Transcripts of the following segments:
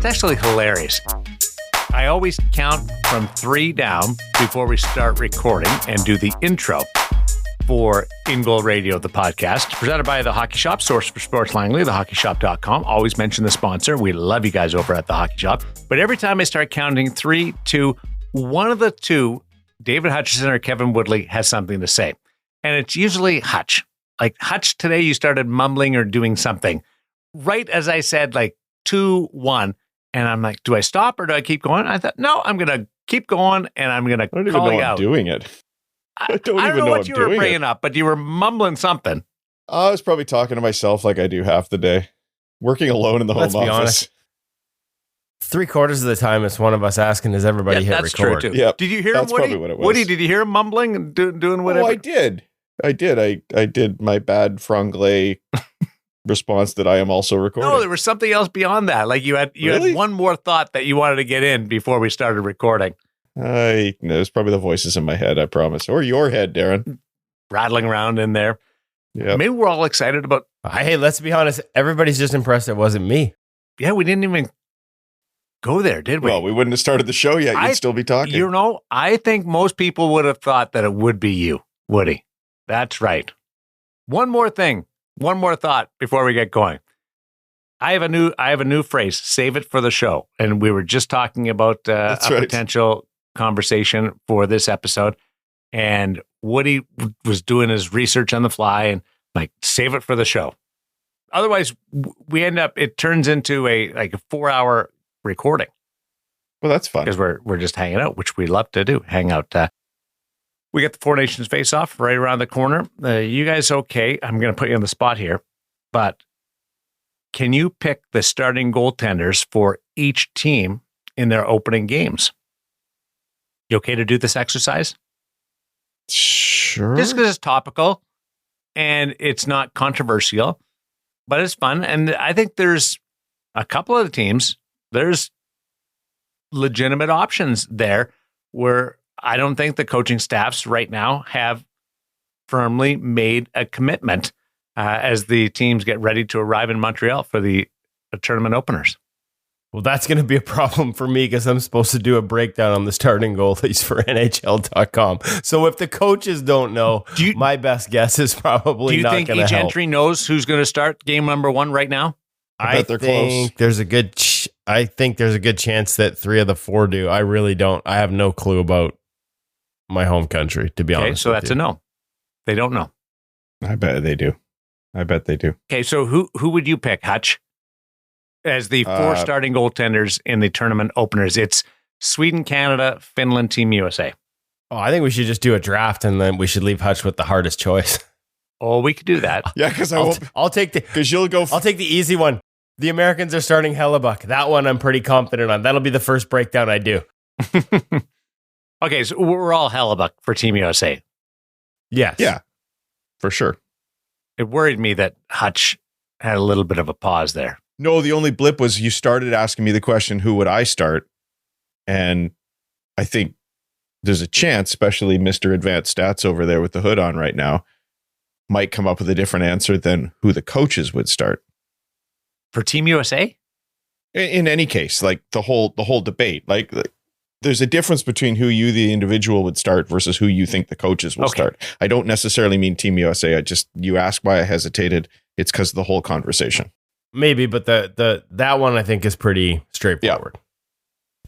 It's actually hilarious. I always count from 3 down before we start recording and do the intro for In Goal Radio, the podcast, presented by The Hockey Shop, source for sports Langley, thehockeyshop.com. Always mention the sponsor. We love you guys over at The Hockey Shop. But every time I start counting 3, 2, one of the two, David Hutchison or Kevin Woodley, has something to say. And it's usually Hutch. Like, Hutch, today you started mumbling or doing something. Right as I said, like, 2, 1. And I'm like, do I stop or do I keep going? I thought, no, I'm going to keep going and I'm going to call you out. I don't even know I'm doing it. I don't know what you were bringing up, but you were mumbling something. I was probably talking to myself like I do half the day. Working alone in the home office. Let's be honest. 3/4 of the time, it's one of us asking, does everybody hit that's record? True too. Yep, did you hear him, Woody? Probably what it was. Woody, did you hear him mumbling and doing whatever? Oh, I did. I did my bad franglais response that I am also recording. No, there was something else beyond that. Like you had one more thought that you wanted to get in before we started recording. No, it's probably the voices in my head, I promise. Or your head, Darren. Rattling around in there. Yeah. Maybe we're all excited about... Hey, let's be honest. Everybody's just impressed it wasn't me. Yeah, we didn't even go there, did we? Well, we wouldn't have started the show yet. You'd still be talking. You know, I think most people would have thought that it would be you, Woody. That's right. One more thing. One more thought before we get going. I have a new phrase, save it for the show. And we were just talking about potential conversation for this episode. And Woody was doing his research on the fly and like, save it for the show. Otherwise, we end up, it turns into a 4-hour recording. Well, that's fun. Because we're just hanging out, which we love to do. Hang out. We got the Four Nations face-off right around the corner. You guys okay? I'm going to put you on the spot here. But can you pick the starting goaltenders for each team in their opening games? You okay to do this exercise? Sure. Just because it's topical and it's not controversial, but it's fun. And I think there's a couple of the teams, there's legitimate options there where I don't think the coaching staffs right now have firmly made a commitment as the teams get ready to arrive in Montreal for the tournament openers. Well, that's going to be a problem for me because I'm supposed to do a breakdown on the starting goalies for NHL.com. So if the coaches don't know, my best guess is probably not going to help. Do you think each entry knows who's going to start game number 1 right now? I think there's a good chance that 3 of the 4 do. I really don't. I have no clue about my home country, to be honest. So that's a no. They don't know. I bet they do. Okay, so who would you pick, Hutch, as the 4 starting goaltenders in the tournament openers? It's Sweden, Canada, Finland, Team USA. Oh, I think we should just do a draft and then we should leave Hutch with the hardest choice. Oh, we could do that. Yeah, because I'll take the easy one. The Americans are starting Hellebuck. That one I'm pretty confident on. That'll be the first breakdown I do. Okay, so we're all Hellebuck for Team USA. Yes. Yeah, for sure. It worried me that Hutch had a little bit of a pause there. No, the only blip was you started asking me the question, who would I start? And I think there's a chance, especially Mr. Advanced Stats over there with the hood on right now, might come up with a different answer than who the coaches would start. For Team USA? In any case, like the whole debate, like there's a difference between who you, the individual, would start versus who you think the coaches will start. I don't necessarily mean Team USA. You ask why I hesitated. It's because of the whole conversation. Maybe, but that one I think is pretty straightforward.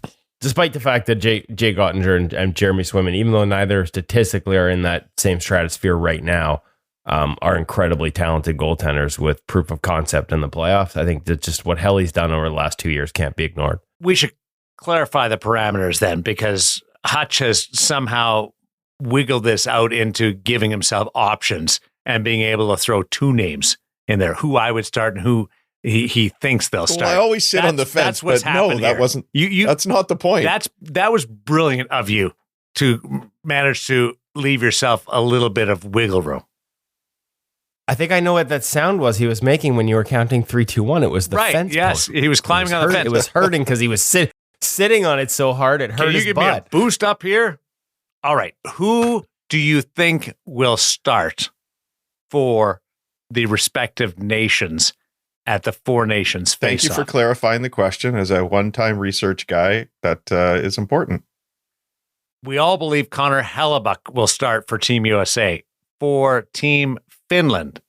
Yeah. Despite the fact that Jay Gottinger and Jeremy Swayman, even though neither statistically are in that same stratosphere right now, are incredibly talented goaltenders with proof of concept in the playoffs. I think that just what Helly's done over the last 2 years can't be ignored. We should clarify the parameters then, because Hutch has somehow wiggled this out into giving himself options and being able to throw 2 names in there, who I would start and who he thinks they'll start. Well, I always sit on the fence, but no, that wasn't. That's not the point. That was brilliant of you to manage to leave yourself a little bit of wiggle room. I think I know what that sound was he was making when you were counting 3, 2, 1. It was the fence. Yes, he was climbing on the fence. It was hurting because he was sitting on it so hard it hurt his butt. Can you give me a boost up here? All right. Who do you think will start for the respective nations at the Four Nations face-off. Thank you for clarifying the question. As a one-time research guy, that is important. We all believe Connor Hellebuck will start for Team USA. For Team Finland,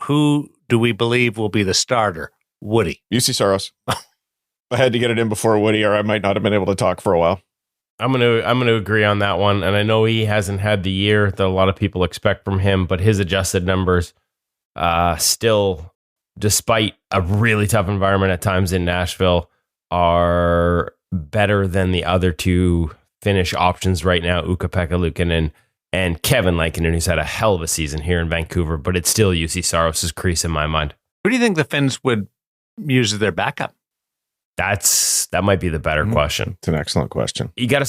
who do we believe will be the starter? Woody. UC Saros. I had to get it in before Woody, or I might not have been able to talk for a while. I'm gonna agree on that one, and I know he hasn't had the year that a lot of people expect from him, but his adjusted numbers still, despite a really tough environment at times in Nashville, are better than the other two Finnish options right now, Ukko-Pekka Luukkonen and Kevin Lankinen, who's had a hell of a season here in Vancouver, but it's still UC Saros' crease in my mind. Who do you think the Finns would use as their backup? That might be the better question. It's an excellent question. You got a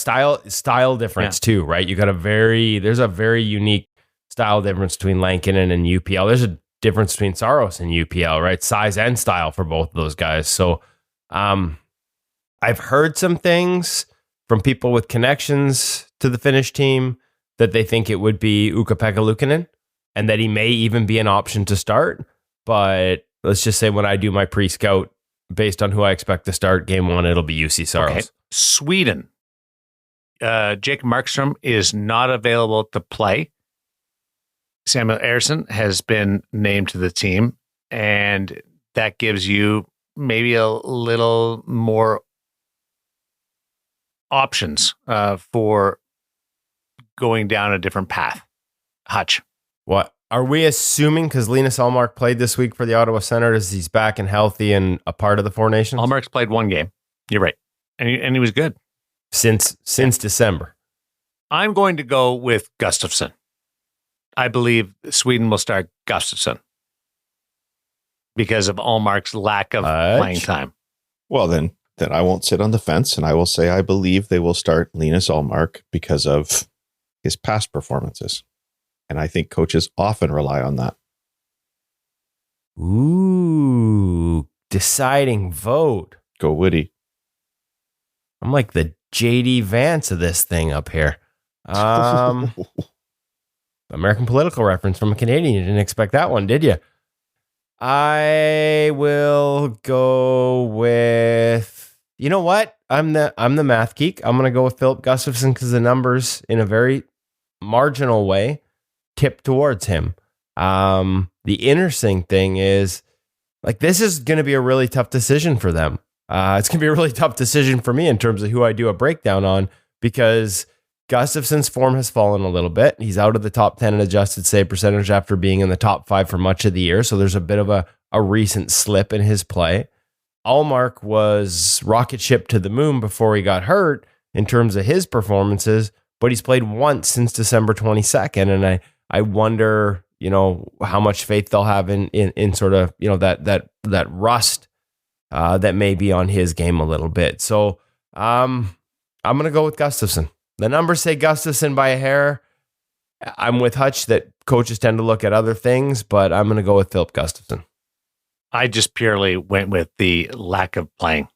style difference too, right? You got there's a very unique style difference between Lankinen and UPL. There's a difference between Saros and UPL, right? Size and style for both of those guys. So I've heard some things from people with connections to the Finnish team that they think it would be Ukko-Pekka Luukkonen and that he may even be an option to start. But let's just say when I do my pre-scout, based on who I expect to start game one, it'll be UC Saros. Okay. Sweden. Jacob Markstrom is not available to play. Samuel Ersson has been named to the team, and that gives you maybe a little more options for going down a different path. Hutch. What? Are we assuming, because Linus Ullmark played this week for the Ottawa Senators, he's back and healthy and a part of the Four Nations? Ullmark's played one game. You're right. And he was good. Since December. I'm going to go with Gustafsson. I believe Sweden will start Gustafsson because of Ullmark's lack of playing time. Well, then I won't sit on the fence, and I will say I believe they will start Linus Ullmark because of his past performances. And I think coaches often rely on that. Ooh, deciding vote. Go Woody. I'm like the JD Vance of this thing up here. American political reference from a Canadian. You didn't expect that one, did you? I will go with, you know what? I'm the math geek. I'm going to go with Philip Gustafsson because the numbers, in a very marginal way, tip towards him. The interesting thing is, like, this is going to be a really tough decision for them. It's going to be a really tough decision for me in terms of who I do a breakdown on, because Gustafsson's form has fallen a little bit. He's out of the top 10 in adjusted save percentage after being in the top 5 for much of the year. So there's a bit of a recent slip in his play. Ullmark was rocket ship to the moon before he got hurt in terms of his performances, but he's played once since December 22nd. And I wonder, how much faith they'll have in sort of, that rust that may be on his game a little bit. So I'm going to go with Gustafsson. The numbers say Gustafsson by a hair. I'm with Hutch that coaches tend to look at other things, but I'm going to go with Philip Gustafsson. I just purely went with the lack of playing.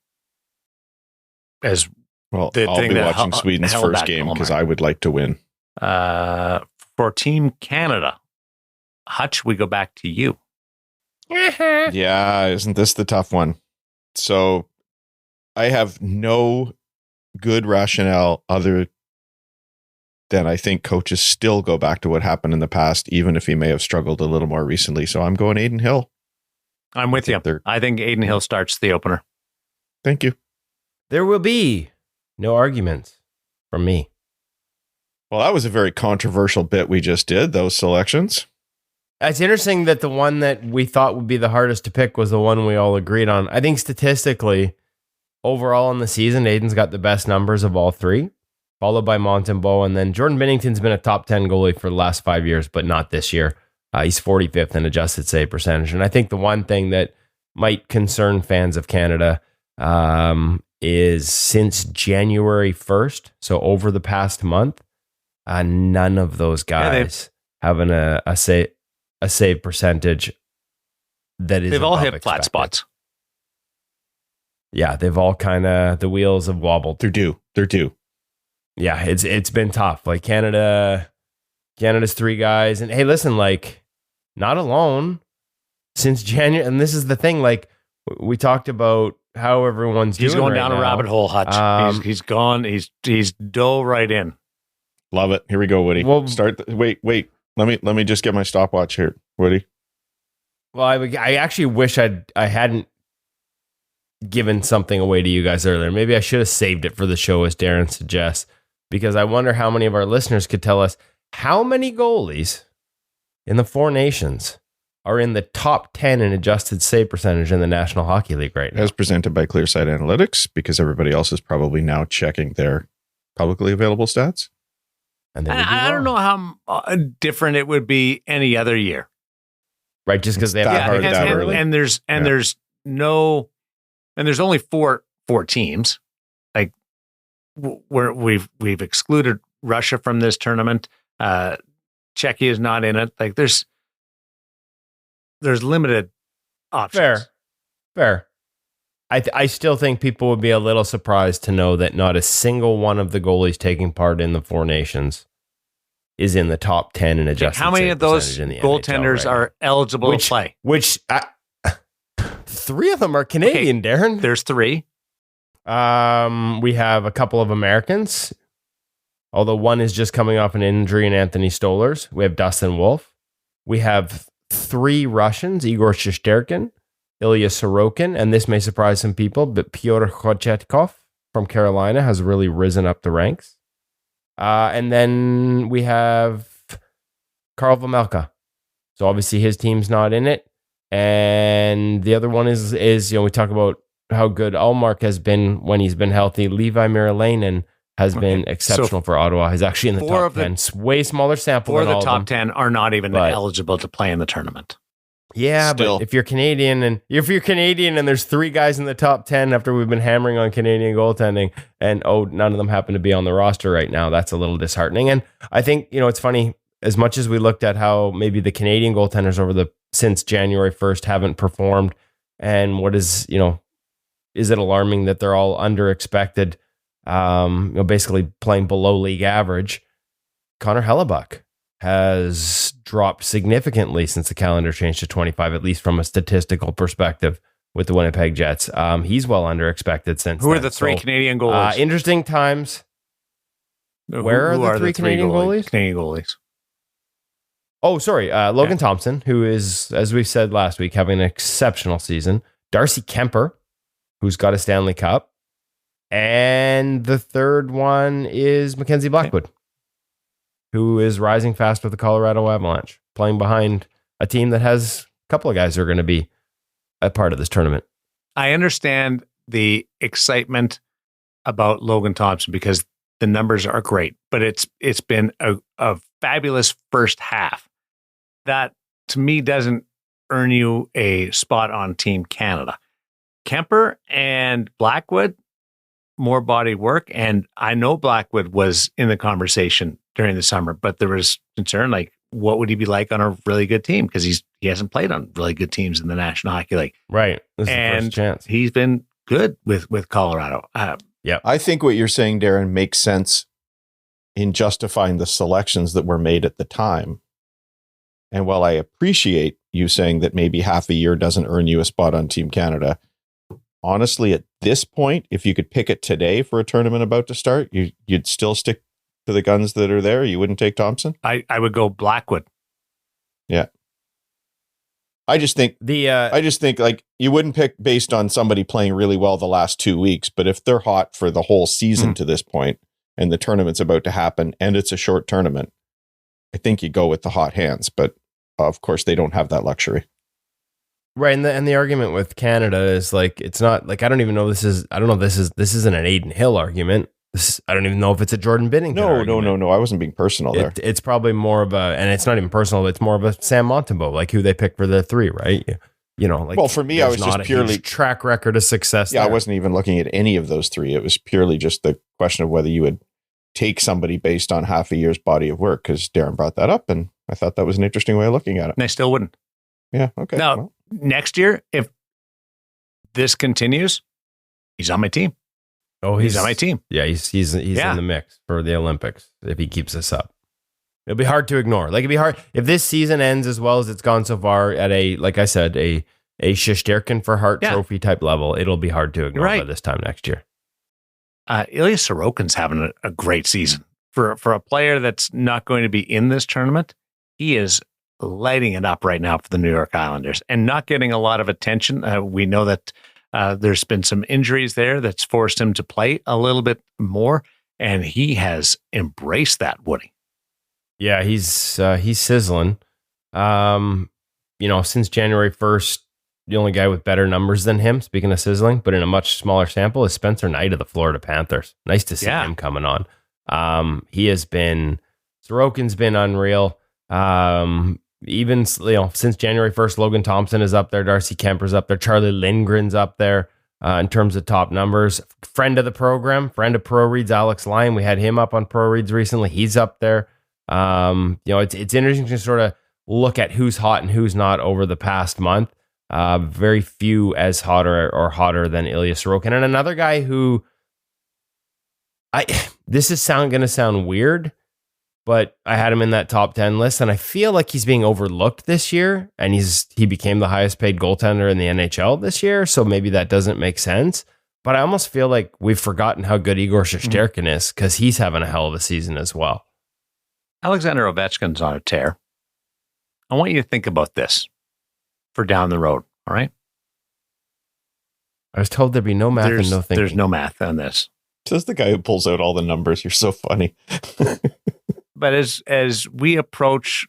As well, I'll be watching Sweden's first game because I would like to win. For Team Canada, Hutch, we go back to you. Yeah, isn't this the tough one? So I have no good rationale other than I think coaches still go back to what happened in the past, even if he may have struggled a little more recently. So I'm going Adin Hill. I'm with you. I think Adin Hill starts the opener. Thank you. There will be no arguments from me. Well, that was a very controversial bit we just did, those selections. It's interesting that the one that we thought would be the hardest to pick was the one we all agreed on. I think statistically, overall in the season, Aiden's got the best numbers of all three, followed by Montembeault. And then Jordan Binnington's been a top 10 goalie for the last 5 years, but not this year. He's 45th in adjusted save percentage. And I think the one thing that might concern fans of Canada is since January 1st, so over the past month, none of those guys having a save percentage that is. They've all hit flat spots. Yeah, they've all kind of, the wheels have wobbled. They're due. Yeah, it's been tough. Like Canada's three guys, and hey, listen, like, not alone since January. And this is the thing, like, We talked about how everyone's He's doing going right down now. a rabbit hole, Hutch. He's gone. He's dove right in. Love it. Here we go, Woody. Well, Wait. Let me just get my stopwatch here, Woody. Well, I actually wish I hadn't given something away to you guys earlier. Maybe I should have saved it for the show, as Darren suggests, because I wonder how many of our listeners could tell us how many goalies in the Four Nations are in the top 10 in adjusted save percentage in the National Hockey League right now. As presented by Clearsight Analytics, because everybody else is probably now checking their publicly available stats. And I don't know how different it would be any other year. Right, just because they have and there's only four teams. Like we've excluded Russia from this tournament. Czechia is not in it. Like there's limited options. Fair. I still think people would be a little surprised to know that not a single one of the goalies taking part in the Four Nations is in the top 10 in adjusted. How many of those goaltenders are eligible to play? Which 3 of them are Canadian, Darren. There's 3. We have a couple of Americans, although one is just coming off an injury in Anthony Stolarz. We have Dustin Wolf. We have 3 Russians, Igor Shesterkin, Ilya Sorokin, and this may surprise some people, but Pyotr Kochetkov from Carolina has really risen up the ranks. And then we have Karl Vejmelka. So obviously his team's not in it. And the other one is we talk about how good Ullmark has been when he's been healthy. Levi Merilainen has been exceptional for Ottawa. He's actually in the top 10. Way smaller sample than all of them. 4 of the top 10 are not even eligible to play in the tournament. Yeah, still. But if you're Canadian and there's 3 guys in the top 10 after we've been hammering on Canadian goaltending, and none of them happen to be on the roster right now, that's a little disheartening. And I think, it's funny, as much as we looked at how maybe the Canadian goaltenders since January 1st haven't performed, and what is, is it alarming that they're all under expected, basically playing below league average? Connor Hellebuck has dropped significantly since the calendar changed to 25, at least from a statistical perspective with the Winnipeg Jets. He's well under expected since Who are the 3 Canadian goalies? Interesting times. Where are the 3 Canadian goalies? Canadian goalies. Oh, sorry. Logan Thompson, who is, as we said last week, having an exceptional season. Darcy Kemper, who's got a Stanley Cup. And the third one is Mackenzie Blackwood, who is rising fast with the Colorado Avalanche, playing behind a team that has a couple of guys who are going to be a part of this tournament. I understand the excitement about Logan Thompson because the numbers are great, but it's been a fabulous first half. That, to me, doesn't earn you a spot on Team Canada. Kemper and Blackwood, more body work, and I know Blackwood was in the conversation during the summer, but there was concern, like, what would he be like on a really good team? Because he hasn't played on really good teams in the National Hockey League. Right. This is and the first chance. He's been good with Colorado. Yeah. I think what you're saying, Darren, makes sense in justifying the selections that were made at the time. And while I appreciate you saying that maybe half a year doesn't earn you a spot on Team Canada, honestly, at this point, if you could pick it today for a tournament about to start, you'd still stick to the guns that are there. You wouldn't take Thompson? I would go Blackwood. Yeah. I just think like you wouldn't pick based on somebody playing really well the last 2 weeks, but if they're hot for the whole season to this point and the tournament's about to happen and it's a short tournament, I think you go with the hot hands, but of course they don't have that luxury. Right, and the argument with Canada is like, it's not like, I don't know if this isn't an Aiden Hill argument. I don't even know if it's a Jordan Binnington argument. No. I wasn't being personal there. It's probably more of and it's not even personal. It's more of a Sam Montembeault, like who they picked for the 3, right? Like, well, for me, I was just purely track record of success. Yeah, there. I wasn't even looking at any of those 3. It was purely just the question of whether you would take somebody based on half a year's body of work, because Darren brought that up, and I thought that was an interesting way of looking at it. And I still wouldn't. Yeah. Okay. Now, next year, if this continues, he's on my team. Oh, he's on my team. Yeah, he's in the mix for the Olympics if he keeps this up. It'll be hard to ignore. Like, it'd be hard if this season ends as well as it's gone so far at like I said, a a Shesterkin for Hart Trophy type level, it'll be hard to ignore by this time next year. Ilya Sorokin's having a great season. For a player that's not going to be in this tournament, he is lighting it up right now for the New York Islanders and not getting a lot of attention. We know that there's been some injuries there that's forced him to play a little bit more, and he has embraced that, Woody. Yeah, he's sizzling. Since January 1st, the only guy with better numbers than him, speaking of sizzling, but in a much smaller sample, is Spencer Knight of the Florida Panthers. Nice to see him coming on. Sorokin's been unreal. Even since January 1st, Logan Thompson is up there, Darcy Kemper's up there, Charlie Lindgren's up there in terms of top numbers. Friend of the program, friend of Pro Reads, Alex Lyon. We had him up on Pro Reads recently. He's up there. It's interesting to sort of look at who's hot and who's not over the past month. Very few as hotter than Ilya Sorokin. And another guy who this is going to sound weird, but I had him in that top 10 list, and I feel like he's being overlooked this year, and he became the highest paid goaltender in the NHL this year, so maybe that doesn't make sense. But I almost feel like we've forgotten how good Igor Shesterkin is, because he's having a hell of a season as well. Alexander Ovechkin's on a tear. I want you to think about this for down the road, all right? I was told there'd be no math and no thinking. There's no math on this. Says the guy who pulls out all the numbers. You're so funny. But as we approach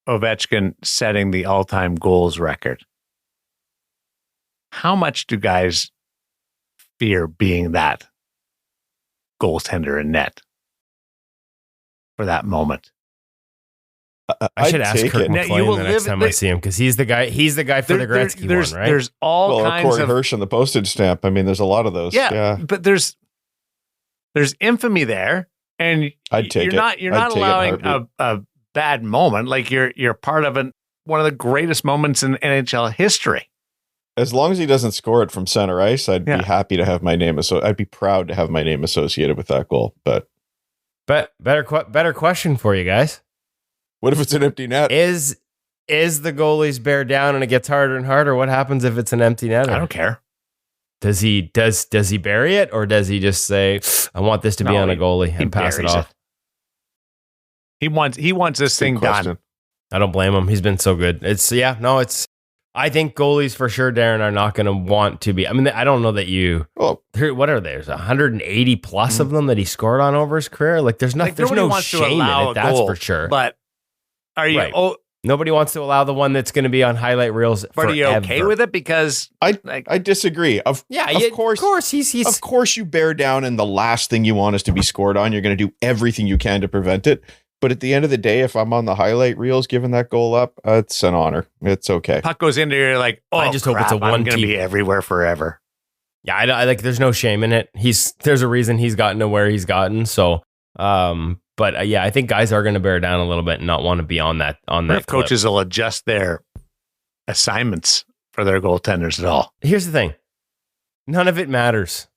Ovechkin setting the all-time goals record, how much do guys fear being that goaltender in net for that moment? I should ask Kurt McLean the next time I see him, because he's the guy for the Gretzky one, right? There's all kinds Corey of Hirsch on the postage stamp. I mean, there's a lot of those. Yeah. But there's infamy there, and you're not allowing a bad moment. Like you're part of one of the greatest moments in NHL history. As long as he doesn't score it from center ice, I'd be happy to have my name. I'd be proud to have my name associated with that goal. But better question for you guys. What if it's an empty net? Is the goalie's bear down and it gets harder and harder? What happens if it's an empty net? I don't care. Does he bury it, or does he just say, "I want this to be on a goalie," and pass it off? He wants this thing done. I don't blame him. He's been so good. I think goalies for sure, Darren, are not going to want to be. I mean, I don't know that what are there? There's 180 plus of them that he scored on over his career. Like, there's no shame in it. That's for sure. But are you? Right. Nobody wants to allow the one that's going to be on highlight reels forever. But are you okay with it? Because I disagree. Of course, he's of course you bear down, and the last thing you want is to be scored on. You're going to do everything you can to prevent it. But at the end of the day, if I'm on the highlight reels giving that goal up, it's an honor. It's okay. Puck goes into you're like, I just hope it's a one. I'm going to be everywhere forever. Yeah, I like. There's no shame in it. There's a reason he's gotten to where he's gotten. So, I think guys are going to bear down a little bit and not want to be on that. Coaches will adjust their assignments for their goaltenders at all. Here's the thing: none of it matters.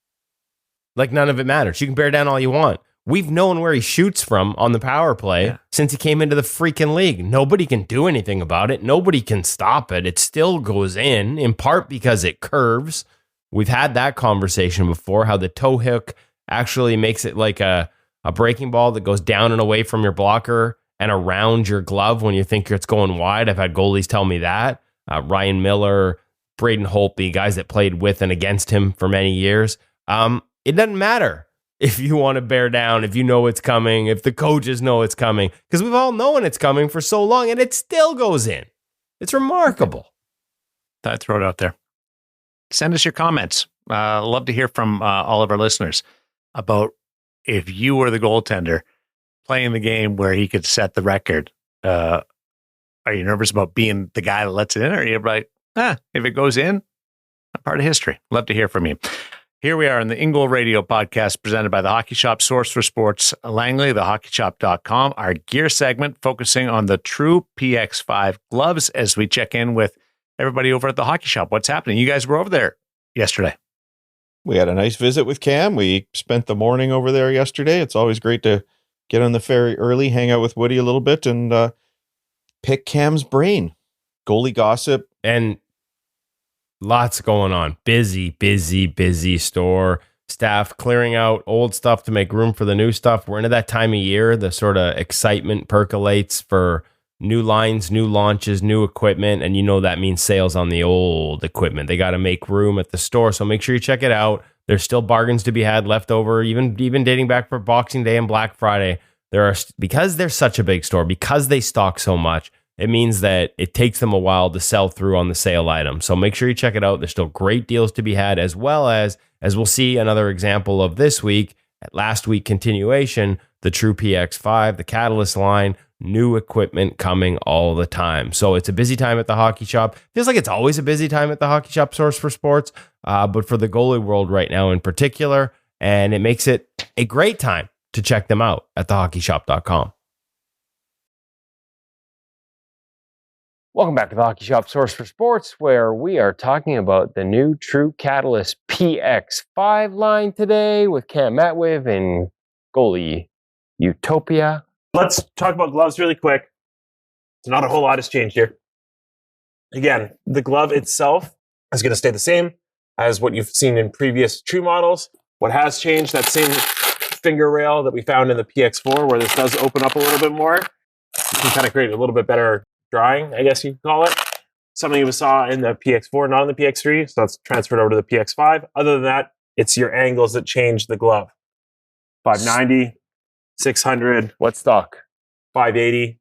Like, none of it matters. You can bear down all you want. We've known where he shoots from on the power play since he came into the freaking league. Nobody can do anything about it. Nobody can stop it. It still goes in part because it curves. We've had that conversation before, how the toe hook actually makes it like a breaking ball that goes down and away from your blocker and around your glove when you think it's going wide. I've had goalies tell me that. Ryan Miller, Braden Holtby, guys that played with and against him for many years. It doesn't matter if you want to bear down, if you know it's coming, if the coaches know it's coming, because we've all known it's coming for so long, and it still goes in. It's remarkable. I'd throw it out there. Send us your comments. Love to hear from all of our listeners about if you were the goaltender playing the game where he could set the record. Are you nervous about being the guy that lets it in, or are you like, if it goes in, a part of history? Love to hear from you. Here we are in the Ingle Radio podcast presented by the Hockey Shop, source for sports, Langley, thehockeyshop.com. Our gear segment focusing on the True PX5 gloves as we check in with everybody over at the Hockey Shop. What's happening? You guys were over there yesterday. We had a nice visit with Cam. We spent the morning over there yesterday. It's always great to get on the ferry early, hang out with Woody a little bit, and pick Cam's brain. Goalie gossip. And lots going on. Busy store. Staff clearing out old stuff to make room for the new stuff. We're into that time of year. The sort of excitement percolates for new lines, new launches, new equipment. And that means sales on the old equipment. They got to make room at the store. So make sure you check it out. There's still bargains to be had left over, even dating back for Boxing Day and Black Friday. Because they're such a big store, because they stock so much, it means that it takes them a while to sell through on the sale item. So make sure you check it out. There's still great deals to be had, as well as we'll see another example of this week, at last week continuation, the True PX5, the Catalyst line, new equipment coming all the time. So it's a busy time at the hockey shop. Feels like it's always a busy time at the hockey shop, Source for Sports, but for the goalie world right now in particular. And it makes it a great time to check them out at thehockeyshop.com. Welcome back to the Hockey Shop, Source for Sports, where we are talking about the new True Catalyst PX5 line today with Cam Matwiv and goalie Utopia. Let's talk about gloves really quick. It's not a whole lot has changed here. Again, the glove itself is going to stay the same as what you've seen in previous True models. What has changed, that same finger rail that we found in the PX4, where this does open up a little bit more. You can kind of create a little bit better drawing, I guess you could call it. Something we saw in the PX4, not in the PX3, so that's transferred over to the PX5. Other than that, it's your angles that change the glove. 590, 600. What stock? 580.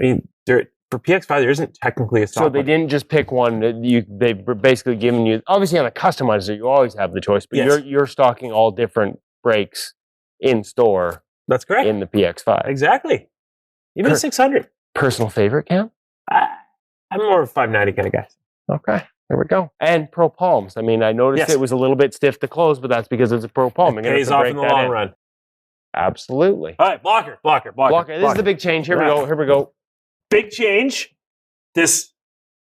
I mean, for PX5, there isn't technically a stock. So they didn't just pick one. They were basically giving you, obviously on a customizer, you always have the choice, but yes. you're stocking all different brakes in store. That's correct. In the PX5. Exactly. Even 600. Personal favorite, Cam? I'm more of a 590 kind of guy. Okay, there we go. And Pro Palms. I mean, I noticed It was a little bit stiff to close, but that's because it's a Pro Palm. It pays off in the long run. Absolutely. All right, blocker. This is the big change. Here we go. Big change. This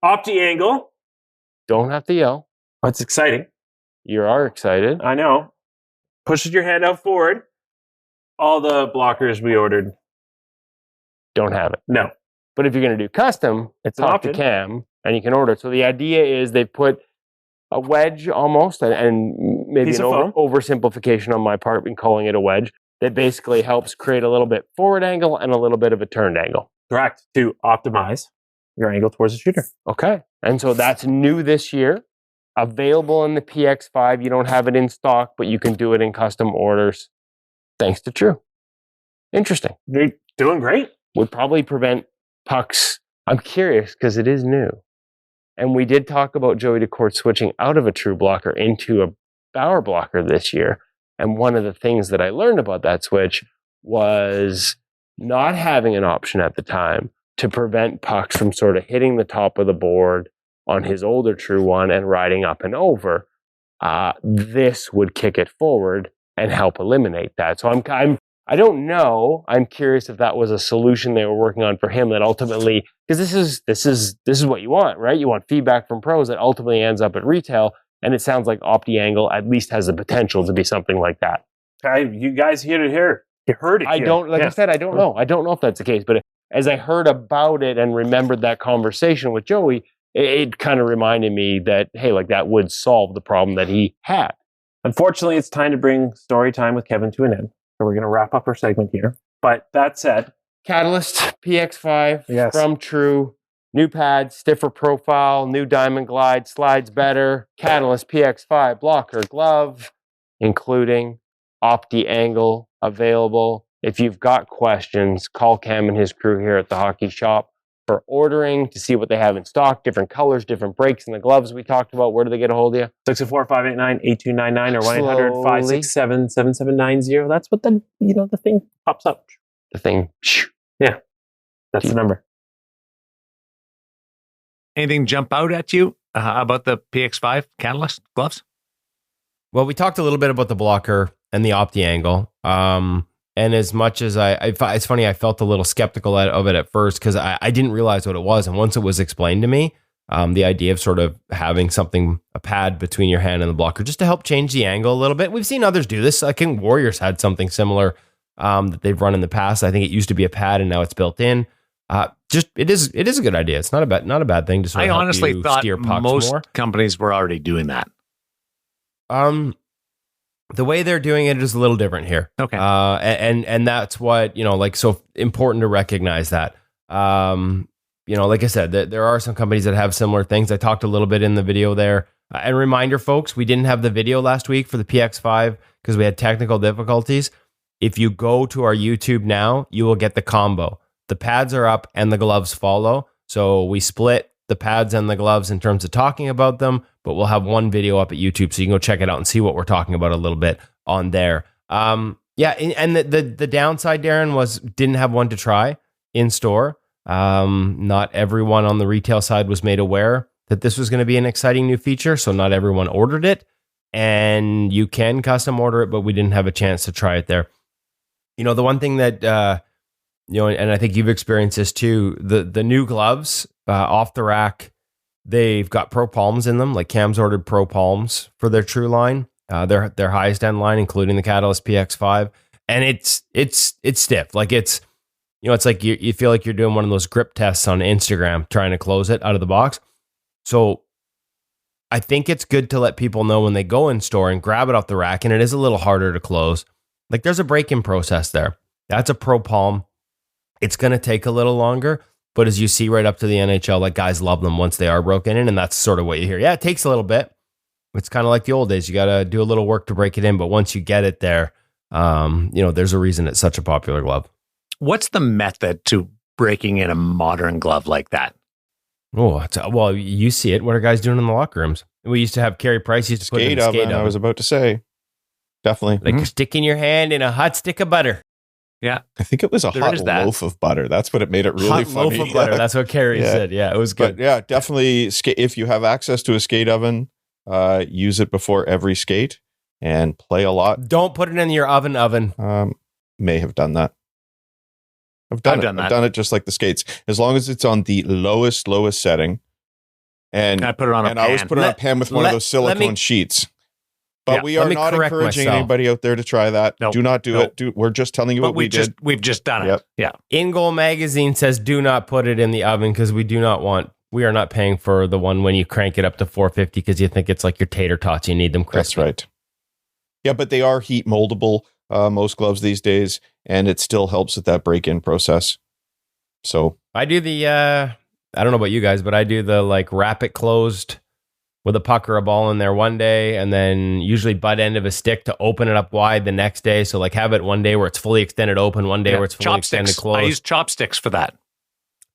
Opti-Angle. Don't have to yell. That's exciting. You are excited. I know. Pushes your hand out forward. All the blockers we ordered don't have it. No. But if you're going to do custom, it's talk to Cam and you can order. So the idea is they put a wedge almost, and maybe an oversimplification on my part in calling it a wedge, that basically helps create a little bit forward angle and a little bit of a turned angle. Correct. To optimize your angle towards the shooter. Okay. And so that's new this year. Available in the PX5. You don't have it in stock, but you can do it in custom orders. Thanks to True. Interesting. You're doing great. Would probably prevent pucks. I'm curious because it is new. And we did talk about Joey DeCourt switching out of a True blocker into a Bauer blocker this year. And one of the things that I learned about that switch was not having an option at the time to prevent pucks from sort of hitting the top of the board on his older True one and riding up and over. This would kick it forward and help eliminate that. So I don't know. I'm curious if that was a solution they were working on for him that ultimately, because this is what you want, right? You want feedback from pros that ultimately ends up at retail, and it sounds like Opti-Angle at least has the potential to be something like that. You guys heard it here. You heard it here. I said, I don't know. I don't know if that's the case, but as I heard about it and remembered that conversation with Joey, it kind of reminded me that, hey, like that would solve the problem that he had. Unfortunately, it's time to bring story time with Kevin to an end. So we're going to wrap up our segment here. But that said, Catalyst PX5 from True, new pad, stiffer profile, new diamond glide, slides better. Catalyst PX5 blocker glove, including Opti-Angle available. If you've got questions, call Cam and his crew here at the Hockey Shop for ordering to see what they have in stock, different colors, different breaks in the gloves we talked about. Where do they get a hold of you? 604-589-8299 or 1-800-567-7790. That's what the thing pops up. The thing. Yeah. That's the number. Anything jump out at you about the PX5 Catalyst gloves? Well, we talked a little bit about the blocker and the Opti-Angle. And as much as it's funny, I felt a little skeptical of it at first because I didn't realize what it was. And once it was explained to me, the idea of sort of having a pad between your hand and the blocker just to help change the angle a little bit. We've seen others do this. I think Warriors had something similar that they've run in the past. I think it used to be a pad and now it's built in. it is a good idea. It's not a bad thing to sort of I help honestly you thought steer pucks most more. companies were already doing that. The way they're doing it is a little different here. Okay. And that's what, so important to recognize that. Like I said, there are some companies that have similar things. I talked a little bit in the video there. And reminder, folks, we didn't have the video last week for the PX5 because we had technical difficulties. If you go to our YouTube now, you will get the combo. The pads are up and the gloves follow. So we split the pads and the gloves in terms of talking about them, but we'll have one video up at YouTube, so you can go check it out and see what we're talking about a little bit on there. And the downside, Darren, was didn't have one to try in store. Not everyone on the retail side was made aware that this was going to be an exciting new feature, so not everyone ordered it. And you can custom order it, but we didn't have a chance to try it there. The one thing that and I think you've experienced this too, the new gloves off the rack, they've got Pro Palms in them. Like Cam's ordered Pro Palms for their True line, their highest end line, including the Catalyst PX5, and it's stiff. Like it's like you feel like you're doing one of those grip tests on Instagram, trying to close it out of the box. So I think it's good to let people know when they go in store and grab it off the rack, and it is a little harder to close. Like there's a break-in process there. That's a Pro Palm. It's going to take a little longer, but as you see right up to the NHL, like guys love them once they are broken in, and that's sort of what you hear. Yeah, it takes a little bit. It's kind of like the old days. You got to do a little work to break it in, but once you get it there, there's a reason it's such a popular glove. What's the method to breaking in a modern glove like that? Oh, well, you see it. What are guys doing in the locker rooms? We used to have Carey Price used to put it in the skate oven. I was about to say, definitely. Like sticking your hand in a hot stick of butter. Yeah. I think it was a hot loaf of butter. That's what it made it really funny. Loaf of butter. That's what Carey said. Yeah, it was good. But yeah, definitely. If you have access to a skate oven, use it before every skate and play a lot. Don't put it in your oven. May have done that. I've done that. I've done it just like the skates. As long as it's on the lowest setting. And I put it on a pan. I always put it on a pan with one of those silicone sheets. But we are not encouraging anybody out there to try that. Nope. Do not do it. We're just telling you what we did. We've just done it. Yeah. In Goal Magazine says do not put it in the oven because we are not paying for the one when you crank it up to 450 because you think it's like your tater tots. You need them crispy. That's right. Yeah, but they are heat moldable, most gloves these days, and it still helps with that break-in process. So I do the, I don't know about you guys, but I do the like wrap it closed with a puck or a ball in there one day, and then usually butt end of a stick to open it up wide the next day. So like have it one day where it's fully extended open, one day where it's fully extended closed. I use chopsticks for that.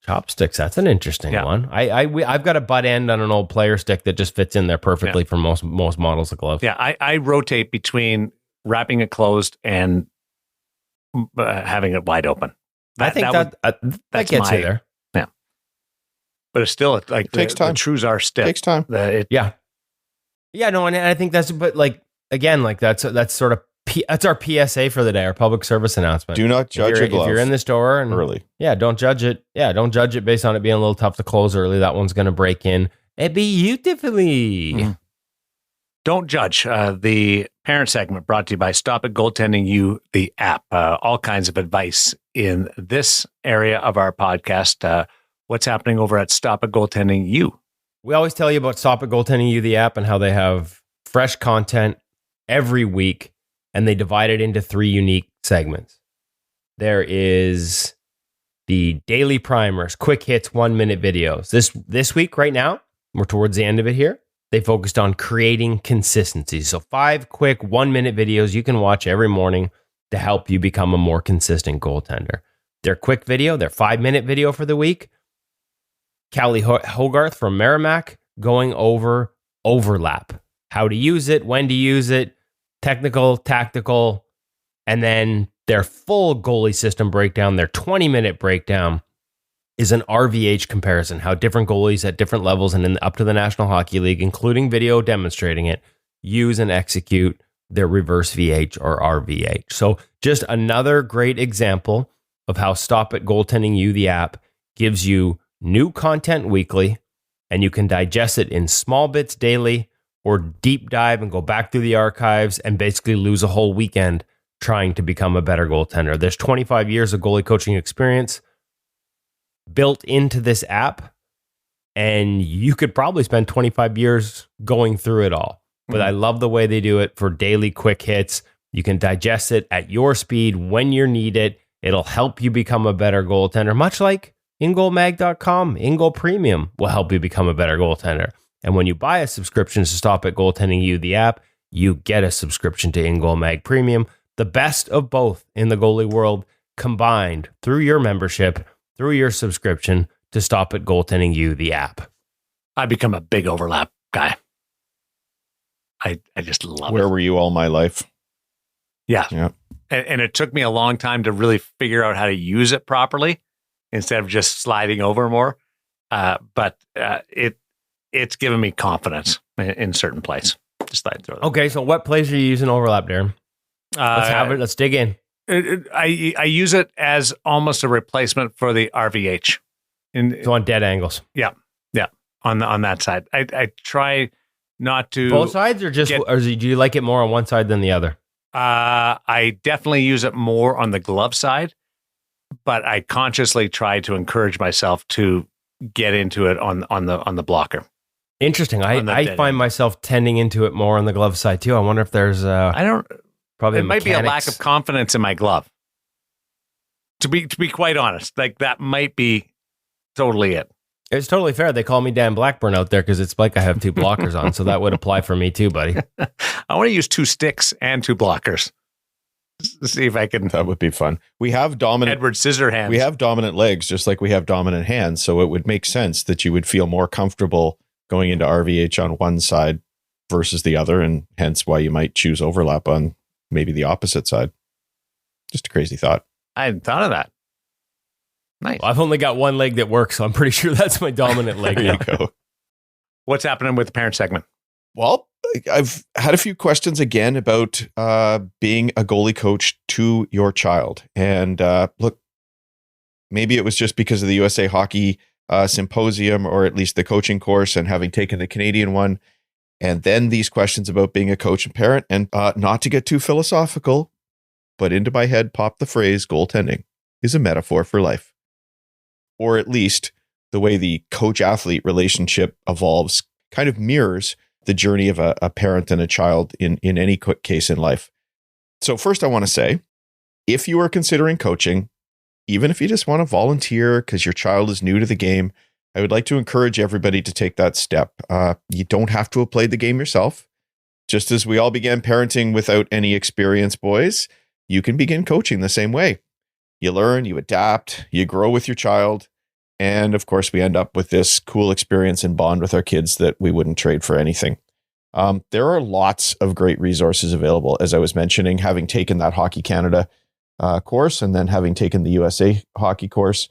Chopsticks, that's an interesting one. I've got a butt end on an old player stick that just fits in there perfectly for most models of gloves. Yeah, I rotate between wrapping it closed and having it wide open. I think that gets you there. Yeah, but it's still like takes time. The Trues are stiff. Takes time. Yeah. No, and I think that's, but like again, like that's sort of that's our PSA for the day, our public service announcement. Do not judge a glove if you're in the store and early. Yeah, don't judge it. Yeah, don't judge it based on it being a little tough to close early. That one's going to break in beautifully. Mm-hmm. Don't judge. The parent segment brought to you by Stop It Goaltending You, the app. All kinds of advice in this area of our podcast. What's happening over at Stop It Goaltending You? We always tell you about Stop It Goaltending You, the app, and how they have fresh content every week, and they divide it into 3 unique segments. There is the daily primers, quick hits, 1-minute videos. This week, right now, we're towards the end of it here. They focused on creating consistency. So 5 quick 1-minute videos you can watch every morning to help you become a more consistent goaltender. Their quick video, their 5-minute video for the week, Callie Hogarth from Merrimack going over overlap, how to use it, when to use it, technical, tactical, and then their full goalie system breakdown, their 20-minute breakdown is an RVH comparison, how different goalies at different levels and up to the National Hockey League, including video demonstrating it, use and execute their reverse VH or RVH. So just another great example of how Stop It Goaltending You, the app, gives you new content weekly, and you can digest it in small bits daily or deep dive and go back through the archives and basically lose a whole weekend trying to become a better goaltender. There's 25 years of goalie coaching experience. built into this app, and you could probably spend 25 years going through it all. But I love the way they do it for daily quick hits. You can digest it at your speed when you need it. It'll help you become a better goaltender, much like InGoalMag.com. InGoal Premium will help you become a better goaltender. And when you buy a subscription to Stop It Goaltending You, the app, you get a subscription to InGoal Mag Premium, the best of both in the goalie world, combined through your membership, through your subscription to Stop It Goaltending You, the app. I become a big overlap guy. I just love it. Where were you all my life? Yeah. And it took me a long time to really figure out how to use it properly instead of just sliding over more. But it's given me confidence in certain plays. Just thought I'd throw that. Okay, so what plays are you using overlap, Darren? Let's have it. Let's dig in. I use it as almost a replacement for the RVH. So on dead angles. Yeah. On that side, I try not to both sides, or do you like it more on one side than the other? I definitely use it more on the glove side, but I consciously try to encourage myself to get into it on the blocker. Interesting. I find myself tending into it more on the glove side too. I wonder if there's probably it might be a lack of confidence in my glove. To be quite honest, like that might be totally it. It's totally fair. They call me Dan Blackburn out there because it's like I have two blockers on, so that would apply for me too, buddy. I want to use 2 sticks and 2 blockers. See if I can. That would be fun. We have dominant Edward Scissorhands. We have dominant legs, just like we have dominant hands. So it would make sense that you would feel more comfortable going into RVH on one side versus the other, and hence why you might choose overlap on maybe the opposite side. Just a crazy thought. I hadn't thought of that. Nice. Well, I've only got one leg that works, so I'm pretty sure that's my dominant leg. There you go. What's happening with the parent segment? Well, I've had a few questions again about being a goalie coach to your child. And look, maybe it was just because of the USA Hockey Symposium, or at least the coaching course, and having taken the Canadian one. And then these questions about being a coach and parent. And not to get too philosophical, but into my head popped the phrase goaltending is a metaphor for life. Or at least the way the coach-athlete relationship evolves kind of mirrors the journey of a parent and a child in any quick case in life. So first I want to say, if you are considering coaching, even if you just want to volunteer because your child is new to the game, I would like to encourage everybody to take that step. You don't have to have played the game yourself. Just as we all began parenting without any experience, boys, you can begin coaching the same way. You learn, you adapt, you grow with your child. And of course, we end up with this cool experience and bond with our kids that we wouldn't trade for anything. There are lots of great resources available. As I was mentioning, having taken that Hockey Canada course and then having taken the USA Hockey course,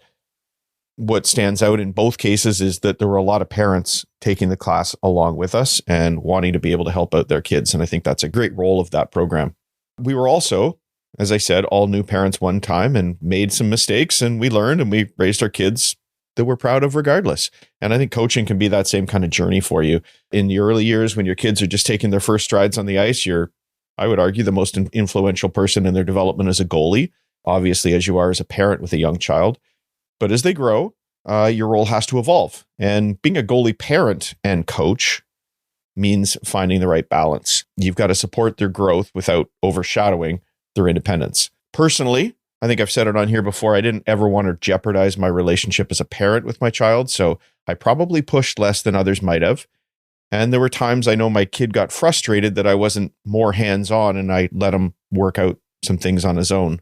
what stands out in both cases is that there were a lot of parents taking the class along with us and wanting to be able to help out their kids. And I think that's a great role of that program. We were also, as I said, all new parents one time and made some mistakes, and we learned and we raised our kids that we're proud of regardless. And I think coaching can be that same kind of journey for you. In the early years when your kids are just taking their first strides on the ice, you're, I would argue, the most influential person in their development as a goalie, obviously, as you are as a parent with a young child. But as they grow, your role has to evolve. And being a goalie parent and coach means finding the right balance. You've got to support their growth without overshadowing their independence. Personally, I think I've said it on here before, I didn't ever want to jeopardize my relationship as a parent with my child, so I probably pushed less than others might have. And there were times I know my kid got frustrated that I wasn't more hands-on and I let him work out some things on his own.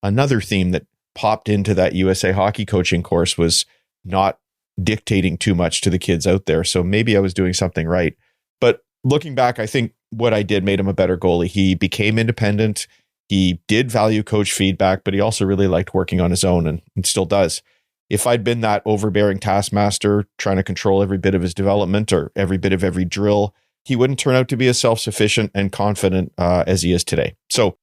Another theme that popped into that USA Hockey coaching course was not dictating too much to the kids out there. So maybe I was doing something right. But looking back, I think what I did made him a better goalie. He became independent. He did value coach feedback, but he also really liked working on his own and still does. If I'd been that overbearing taskmaster trying to control every bit of his development or every bit of every drill, he wouldn't turn out to be as self-sufficient and confident as he is today. So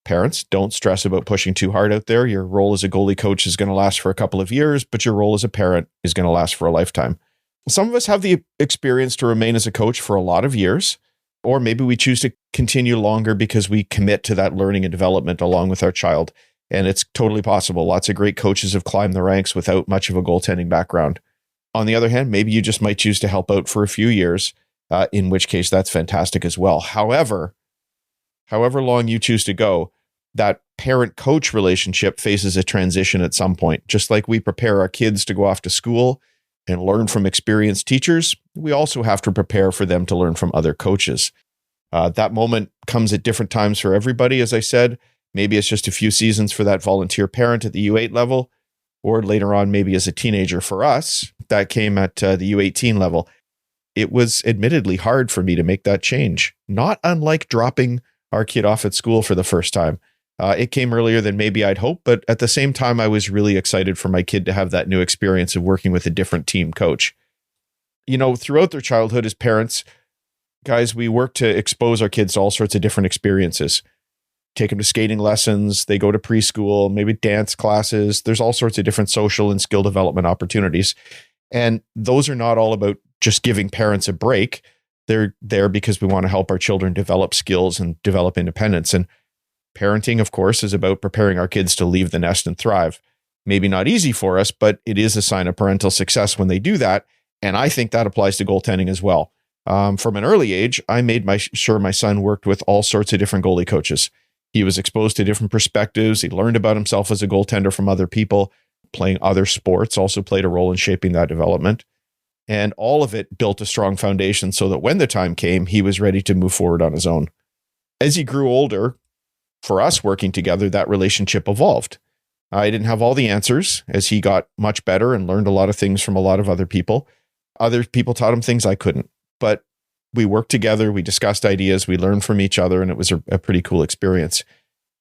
parents, don't stress about pushing too hard out there. Your role as a goalie coach is going to last for a couple of years, but your role as a parent is going to last for a lifetime. Some of us have the experience to remain as a coach for a lot of years, or maybe we choose to continue longer because we commit to that learning and development along with our child. And it's totally possible. Lots of great coaches have climbed the ranks without much of a goaltending background. On the other hand, maybe you just might choose to help out for a few years, in which case that's fantastic as well. However long you choose to go, that parent-coach relationship faces a transition at some point. Just like we prepare our kids to go off to school and learn from experienced teachers, we also have to prepare for them to learn from other coaches. That moment comes at different times for everybody, as I said. Maybe it's just a few seasons for that volunteer parent at the U8 level, or later on, maybe as a teenager for us, that came at the U18 level. It was admittedly hard for me to make that change, not unlike dropping our kid off at school for the first time. It came earlier than maybe I'd hoped, but at the same time, I was really excited for my kid to have that new experience of working with a different team coach. You know, throughout their childhood as parents, guys, we work to expose our kids to all sorts of different experiences. Take them to skating lessons, they go to preschool, maybe dance classes. There's all sorts of different social and skill development opportunities. And those are not all about just giving parents a break. They're there because we want to help our children develop skills and develop independence. And parenting, of course, is about preparing our kids to leave the nest and thrive. Maybe not easy for us, but it is a sign of parental success when they do that. And I think that applies to goaltending as well. From an early age, I made sure my son worked with all sorts of different goalie coaches. He was exposed to different perspectives. He learned about himself as a goaltender from other people. Playing other sports also played a role in shaping that development. And all of it built a strong foundation so that when the time came, he was ready to move forward on his own. As he grew older, for us working together, that relationship evolved. I didn't have all the answers as he got much better and learned a lot of things from a lot of other people. Other people taught him things I couldn't, but we worked together. We discussed ideas. We learned from each other, and it was a pretty cool experience.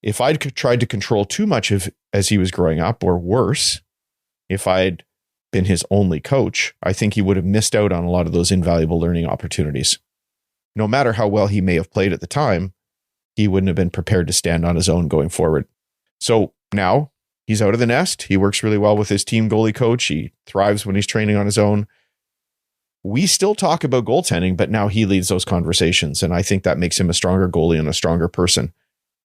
If I'd tried to control too much of as he was growing up, or worse, if I'd been his only coach, I think he would have missed out on a lot of those invaluable learning opportunities. No matter how well he may have played at the time, he wouldn't have been prepared to stand on his own going forward. So now he's out of the nest. He works really well with his team goalie coach. He thrives when he's training on his own. We still talk about goaltending, but now he leads those conversations. And I think that makes him a stronger goalie and a stronger person.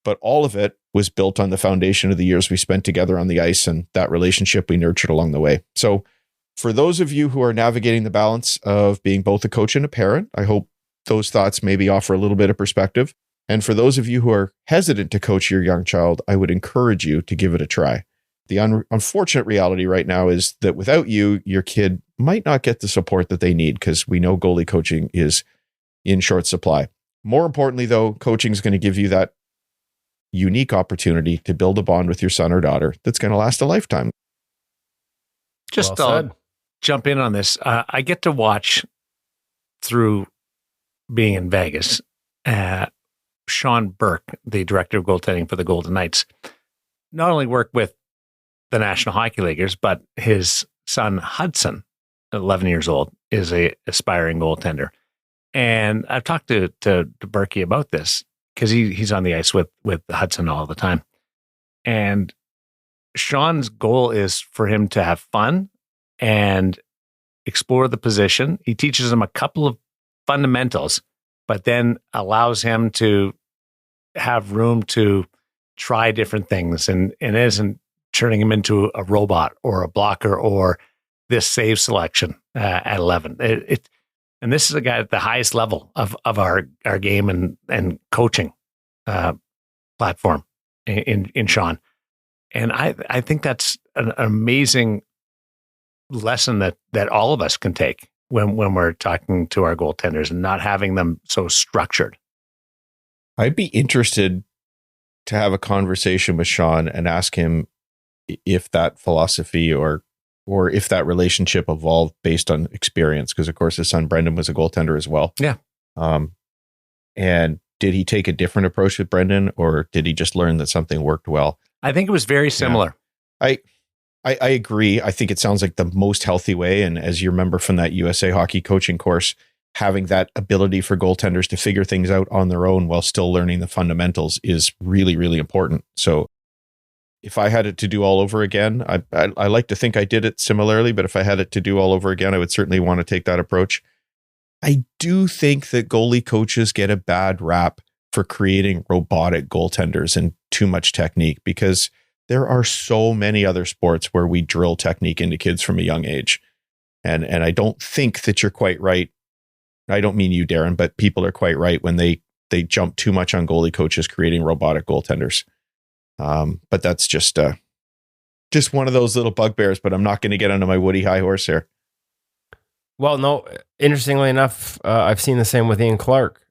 But all of it was built on the foundation of the years we spent together on the ice and that relationship we nurtured along the way. So for those of you who are navigating the balance of being both a coach and a parent, I hope those thoughts maybe offer a little bit of perspective. And for those of you who are hesitant to coach your young child, I would encourage you to give it a try. The unfortunate reality right now is that without you, your kid might not get the support that they need, because we know goalie coaching is in short supply. More importantly, though, coaching is going to give you that unique opportunity to build a bond with your son or daughter that's going to last a lifetime. Just jump in on this. I get to watch, through being in Vegas, Sean Burke, the director of goaltending for the Golden Knights, not only work with the National Hockey Leaguers, but his son Hudson, 11 years old, is a aspiring goaltender. And I've talked to Berkey about this because he's on the ice with Hudson all the time. And Sean's goal is for him to have fun and explore the position. He teaches him a couple of fundamentals, but then allows him to have room to try different things and isn't turning him into a robot or a blocker or this save selection at 11. And this is a guy at the highest level of our game and coaching platform in Sean. And I think that's an amazing lesson that all of us can take when we're talking to our goaltenders and not having them so structured. I'd be interested to have a conversation with Sean and ask him if that philosophy or if that relationship evolved based on experience. Because of course his son Brendan was a goaltender as well. Yeah. And did he take a different approach with Brendan, or did he just learn that something worked well? I think it was very similar. Yeah. I agree. I think it sounds like the most healthy way. And as you remember from that USA Hockey coaching course, having that ability for goaltenders to figure things out on their own while still learning the fundamentals is really, really important. So if I had it to do all over again, I like to think I did it similarly, but if I had it to do all over again, I would certainly want to take that approach. I do think that goalie coaches get a bad rap for creating robotic goaltenders and too much technique, because there are so many other sports where we drill technique into kids from a young age. And I don't think that you're quite right. I don't mean you, Darren, but people are quite right when they jump too much on goalie coaches creating robotic goaltenders. But that's just one of those little bugbears, but I'm not going to get onto my Woody high horse here. Well, no, interestingly enough, I've seen the same with Ian Clark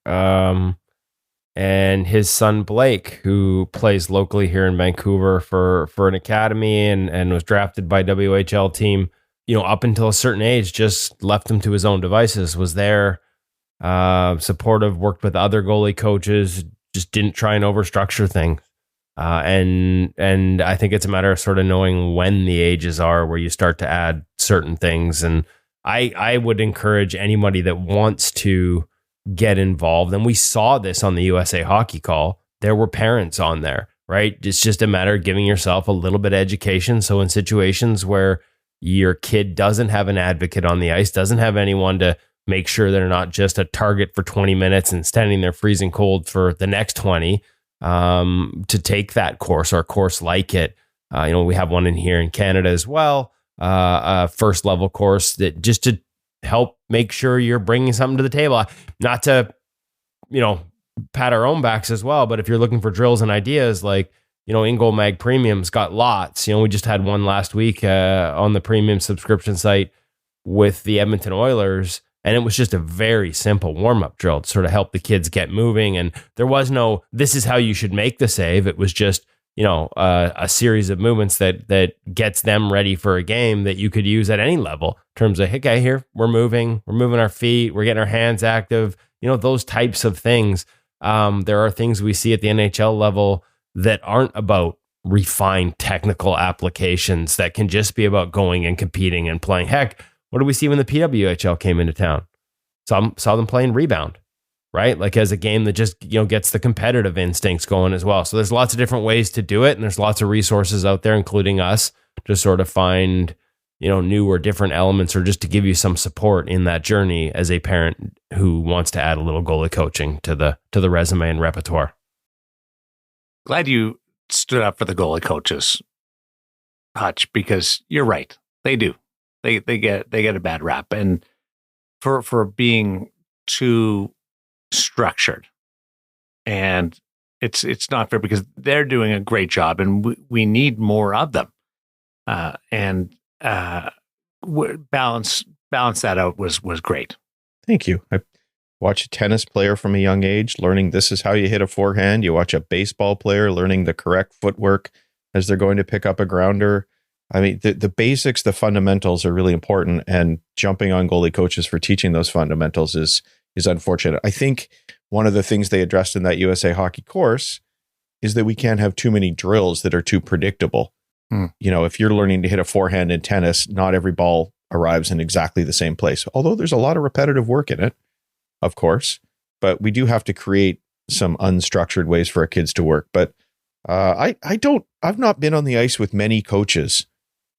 and his son Blake, who plays locally here in Vancouver for an academy and was drafted by WHL team, up until a certain age, just left him to his own devices, was there, supportive, worked with other goalie coaches, just didn't try and overstructure things. And I think it's a matter of sort of knowing when the ages are where you start to add certain things. And I would encourage anybody that wants to get involved. And we saw this on the USA Hockey Call. There were parents on there, right? It's just a matter of giving yourself a little bit of education. So in situations where your kid doesn't have an advocate on the ice, doesn't have anyone to make sure they're not just a target for 20 minutes and standing there freezing cold for the next 20, to take that course or a course like it. We have one in here in Canada as well. A first level course that just to help make sure you're bringing something to the table, not to, pat our own backs as well. But if you're looking for drills and ideas, like, InGoal Mag Premium's got lots. We just had one last week on the premium subscription site with the Edmonton Oilers. And it was just a very simple warm-up drill to sort of help the kids get moving. And there was no, this is how you should make the save. It was just, a series of movements that gets them ready for a game that you could use at any level in terms of, okay, here, we're moving our feet, we're getting our hands active, those types of things. There are things we see at the NHL level that aren't about refined technical applications, that can just be about going and competing and playing. Heck, what did we see when the PWHL came into town? Saw them playing rebound, right? Like as a game that just, gets the competitive instincts going as well. So there's lots of different ways to do it. And there's lots of resources out there, including us, to sort of find, new or different elements, or just to give you some support in that journey as a parent who wants to add a little goalie coaching to the resume and repertoire. Glad you stood up for the goalie coaches, Hutch, because you're right. They do. They get a bad rap, and for being too structured, and it's not fair because they're doing a great job, and we need more of them. Balance that out was great. Thank you. I watch a tennis player from a young age learning this is how you hit a forehand. You watch a baseball player learning the correct footwork as they're going to pick up a grounder. I mean, the basics, the fundamentals are really important, and jumping on goalie coaches for teaching those fundamentals is unfortunate. I think one of the things they addressed in that USA Hockey course is that we can't have too many drills that are too predictable. If you're learning to hit a forehand in tennis, not every ball arrives in exactly the same place, although there's a lot of repetitive work in it, of course. But we do have to create some unstructured ways for our kids to work. But I've not been on the ice with many coaches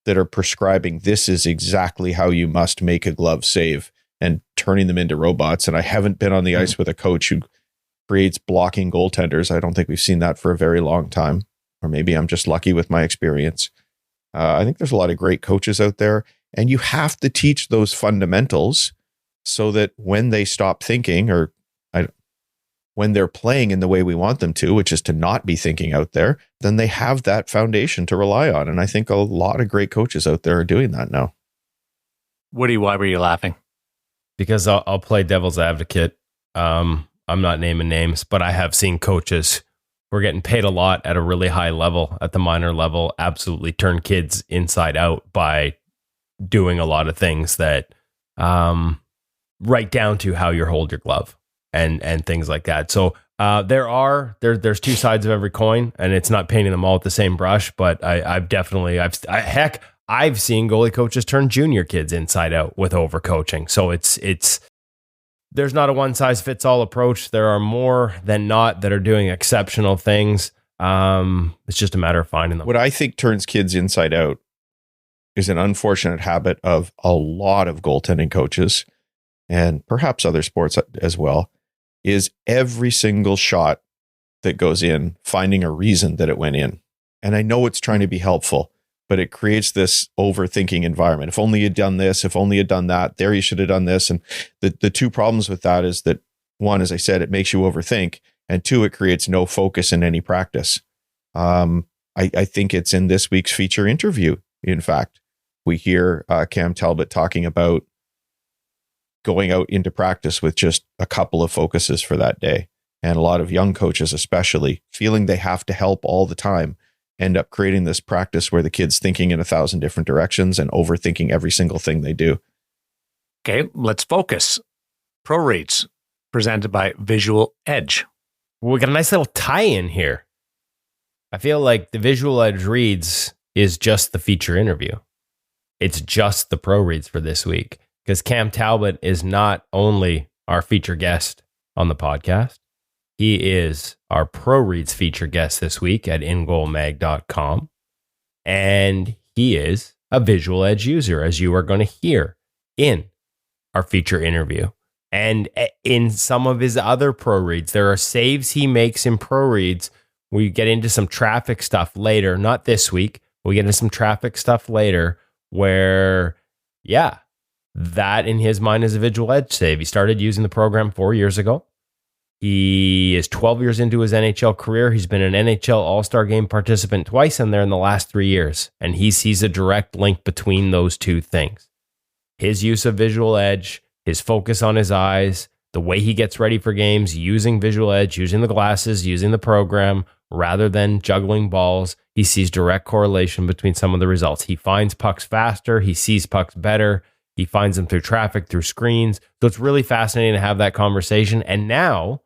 that are prescribing this is exactly how you must make a glove save and turning them into robots. And I haven't been on the ice with a coach who creates blocking goaltenders. I don't think we've seen that for a very long time. Or maybe I'm just lucky with my experience. I think there's a lot of great coaches out there, and you have to teach those fundamentals so that when they stop thinking, or when they're playing in the way we want them to, which is to not be thinking out there, then they have that foundation to rely on. And I think a lot of great coaches out there are doing that now. Woody, why were you laughing? Because I'll play devil's advocate. I'm not naming names, but I have seen coaches who are getting paid a lot at a really high level, at the minor level, absolutely turn kids inside out by doing a lot of things that, right down to how you hold your glove and things like that. So there's two sides of every coin, and it's not painting them all with the same brush. But I've seen goalie coaches turn junior kids inside out with overcoaching. So there's not a one size fits all approach. There are more than not that are doing exceptional things. It's just a matter of finding them. What I think turns kids inside out is an unfortunate habit of a lot of goaltending coaches, and perhaps other sports as well, is every single shot that goes in, finding a reason that it went in. And I know it's trying to be helpful, but it creates this overthinking environment. If only you'd done this, if only you'd done that, there you should have done this. And the two problems with that is that, one, as I said, it makes you overthink. And two, it creates no focus in any practice. I think it's in this week's feature interview. In fact, we hear Cam Talbot talking about going out into practice with just a couple of focuses for that day. And a lot of young coaches, especially, feeling they have to help all the time, end up creating this practice where the kid's thinking in 1,000 different directions and overthinking every single thing they do. Okay, let's focus. Pro reads presented by Visual Edge. Well, we got a nice little tie-in here. I feel like the Visual Edge reads is just the feature interview. It's just the pro reads for this week, because Cam Talbot is not only our feature guest on the podcast, he is our pro reads feature guest this week at ingoalmag.com. And he is a Visual Edge user, as you are going to hear in our feature interview. And in some of his other pro reads, there are saves he makes in pro reads. We get into some traffic stuff later, not this week. We get into some traffic stuff later where, yeah, that in his mind is a Visual Edge save. He started using the program 4 years ago. He is 12 years into his NHL career. He's been an NHL All-Star Game participant twice in there in the last 3 years. And he sees a direct link between those two things. His use of Visual Edge, his focus on his eyes, the way he gets ready for games, using Visual Edge, using the glasses, using the program, rather than juggling balls. He sees direct correlation between some of the results. He finds pucks faster. He sees pucks better. He finds them through traffic, through screens. So it's really fascinating to have that conversation. And now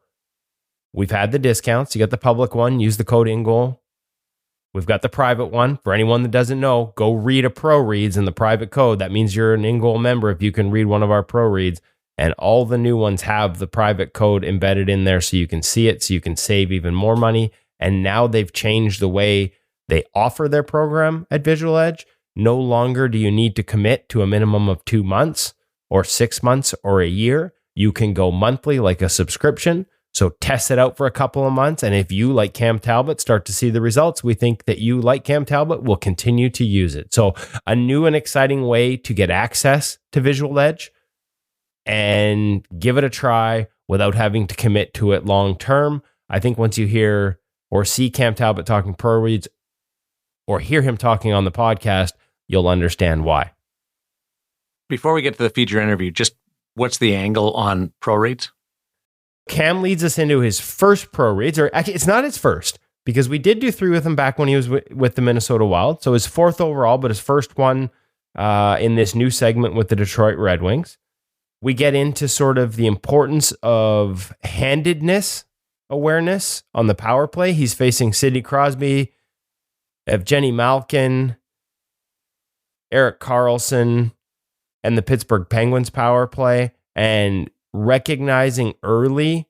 we've had the discounts. You got the public one. Use the code INGOAL. We've got the private one. For anyone that doesn't know, go read a pro reads in the private code. That means you're an INGOAL member if you can read one of our pro reads. And all the new ones have the private code embedded in there so you can see it, so you can save even more money. And now they've changed the way they offer their program at Visual Edge. No longer do you need to commit to a minimum of 2 months or 6 months or a year. You can go monthly like a subscription. So test it out for a couple of months. And if you, like Cam Talbot, start to see the results, we think that you, like Cam Talbot, will continue to use it. So a new and exciting way to get access to Visual Edge and give it a try without having to commit to it long term. I think once you hear or see Cam Talbot talking pro reads or hear him talking on the podcast, you'll understand why. Before we get to the feature interview, just what's the angle on pro reads? Cam leads us into his first pro reads, or actually it's not his first, because we did do 3 with him back when he was with the Minnesota Wild. So his 4th overall, but his first one in this new segment with the Detroit Red Wings. We get into sort of the importance of handedness awareness on the power play. He's facing Sidney Crosby, Evgeny Malkin, Erik Karlsson, and the Pittsburgh Penguins power play, and recognizing early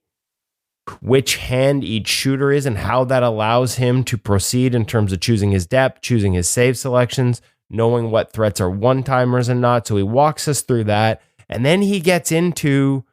which hand each shooter is and how that allows him to proceed in terms of choosing his depth, choosing his save selections, knowing what threats are one-timers and not. So he walks us through that. And then he gets into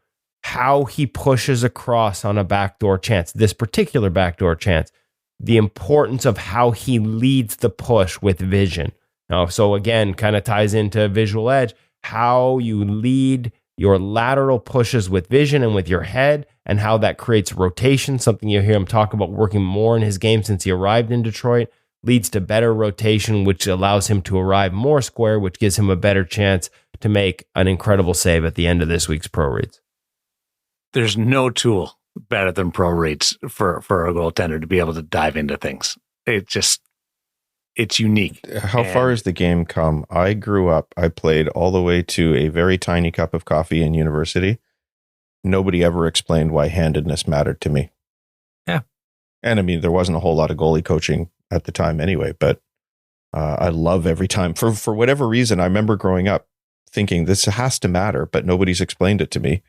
how he pushes across on a backdoor chance, this particular backdoor chance, the importance of how he leads the push with vision. Now, so again, kind of ties into Visual Edge, how you lead your lateral pushes with vision and with your head, and how that creates rotation, something you hear him talk about working more in his game since he arrived in Detroit, leads to better rotation, which allows him to arrive more square, which gives him a better chance to make an incredible save at the end of this week's pro reads. There's no tool better than pro reads for a goaltender to be able to dive into things. It's unique. How far has the game come? I grew up, I played all the way to a very tiny cup of coffee in university. Nobody ever explained why handedness mattered to me. Yeah. And I mean, there wasn't a whole lot of goalie coaching at the time anyway, but I love every time. For whatever reason, I remember growing up thinking this has to matter, but nobody's explained it to me.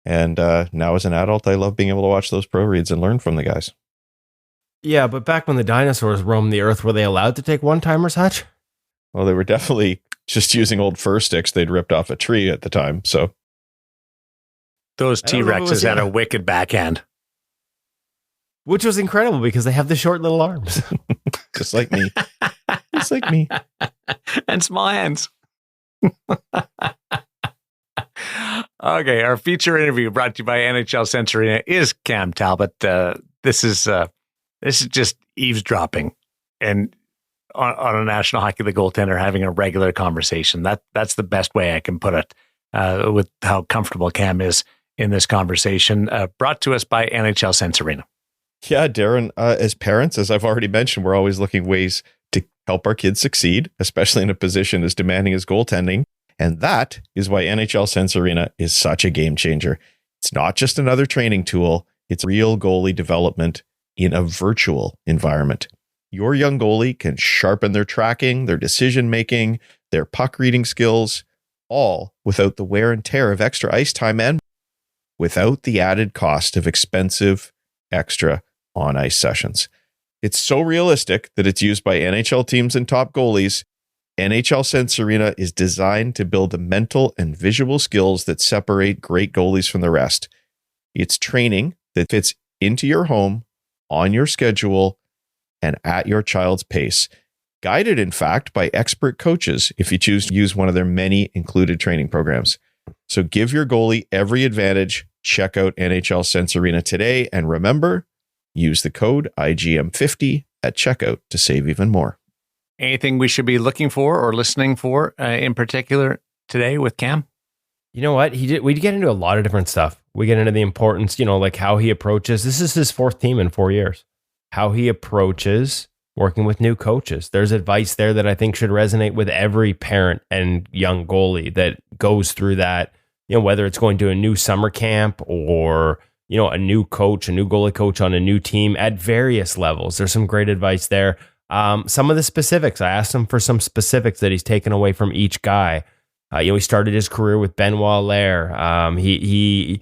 And now as an adult, I love being able to watch those pro reads and learn from the guys. Yeah, but back when the dinosaurs roamed the earth, were they allowed to take one-timers, Hutch? Well, they were definitely just using old fir sticks they'd ripped off a tree at the time. So those T-Rexes had a wicked backhand. Which was incredible because they have the short little arms. Just like me. Just like me. And small hands. Okay, our feature interview brought to you by NHL Sense Arena is Cam Talbot. This is just eavesdropping and on a National Hockey League goaltender having a regular conversation. That's the best way I can put it with how comfortable Cam is in this conversation. Brought to us by NHL Sense Arena. Yeah, Darren, as parents, as I've already mentioned, we're always looking ways to help our kids succeed, especially in a position as demanding as goaltending. And that is why NHL Sense Arena is such a game changer. It's not just another training tool. It's real goalie development in a virtual environment. Your young goalie can sharpen their tracking, their decision-making, their puck reading skills, all without the wear and tear of extra ice time and without the added cost of expensive extra on-ice sessions. It's so realistic that it's used by NHL teams and top goalies. NHL Sense Arena is designed to build the mental and visual skills that separate great goalies from the rest. It's training that fits into your home, on your schedule, and at your child's pace. Guided, in fact, by expert coaches if you choose to use one of their many included training programs. So give your goalie every advantage. Check out NHL Sense Arena today. And remember, use the code IGM50 at checkout to save even more. Anything we should be looking for or listening for in particular today with Cam? You know what? We get into a lot of different stuff. We get into the importance, like how he approaches. This is his fourth team in 4 years. How he approaches working with new coaches. There's advice there that I think should resonate with every parent and young goalie that goes through that, whether it's going to a new summer camp or, a new coach, a new goalie coach on a new team at various levels. There's some great advice there. Some of the specifics, I asked him for some specifics that he's taken away from each guy. He started his career with Benoit Lair. He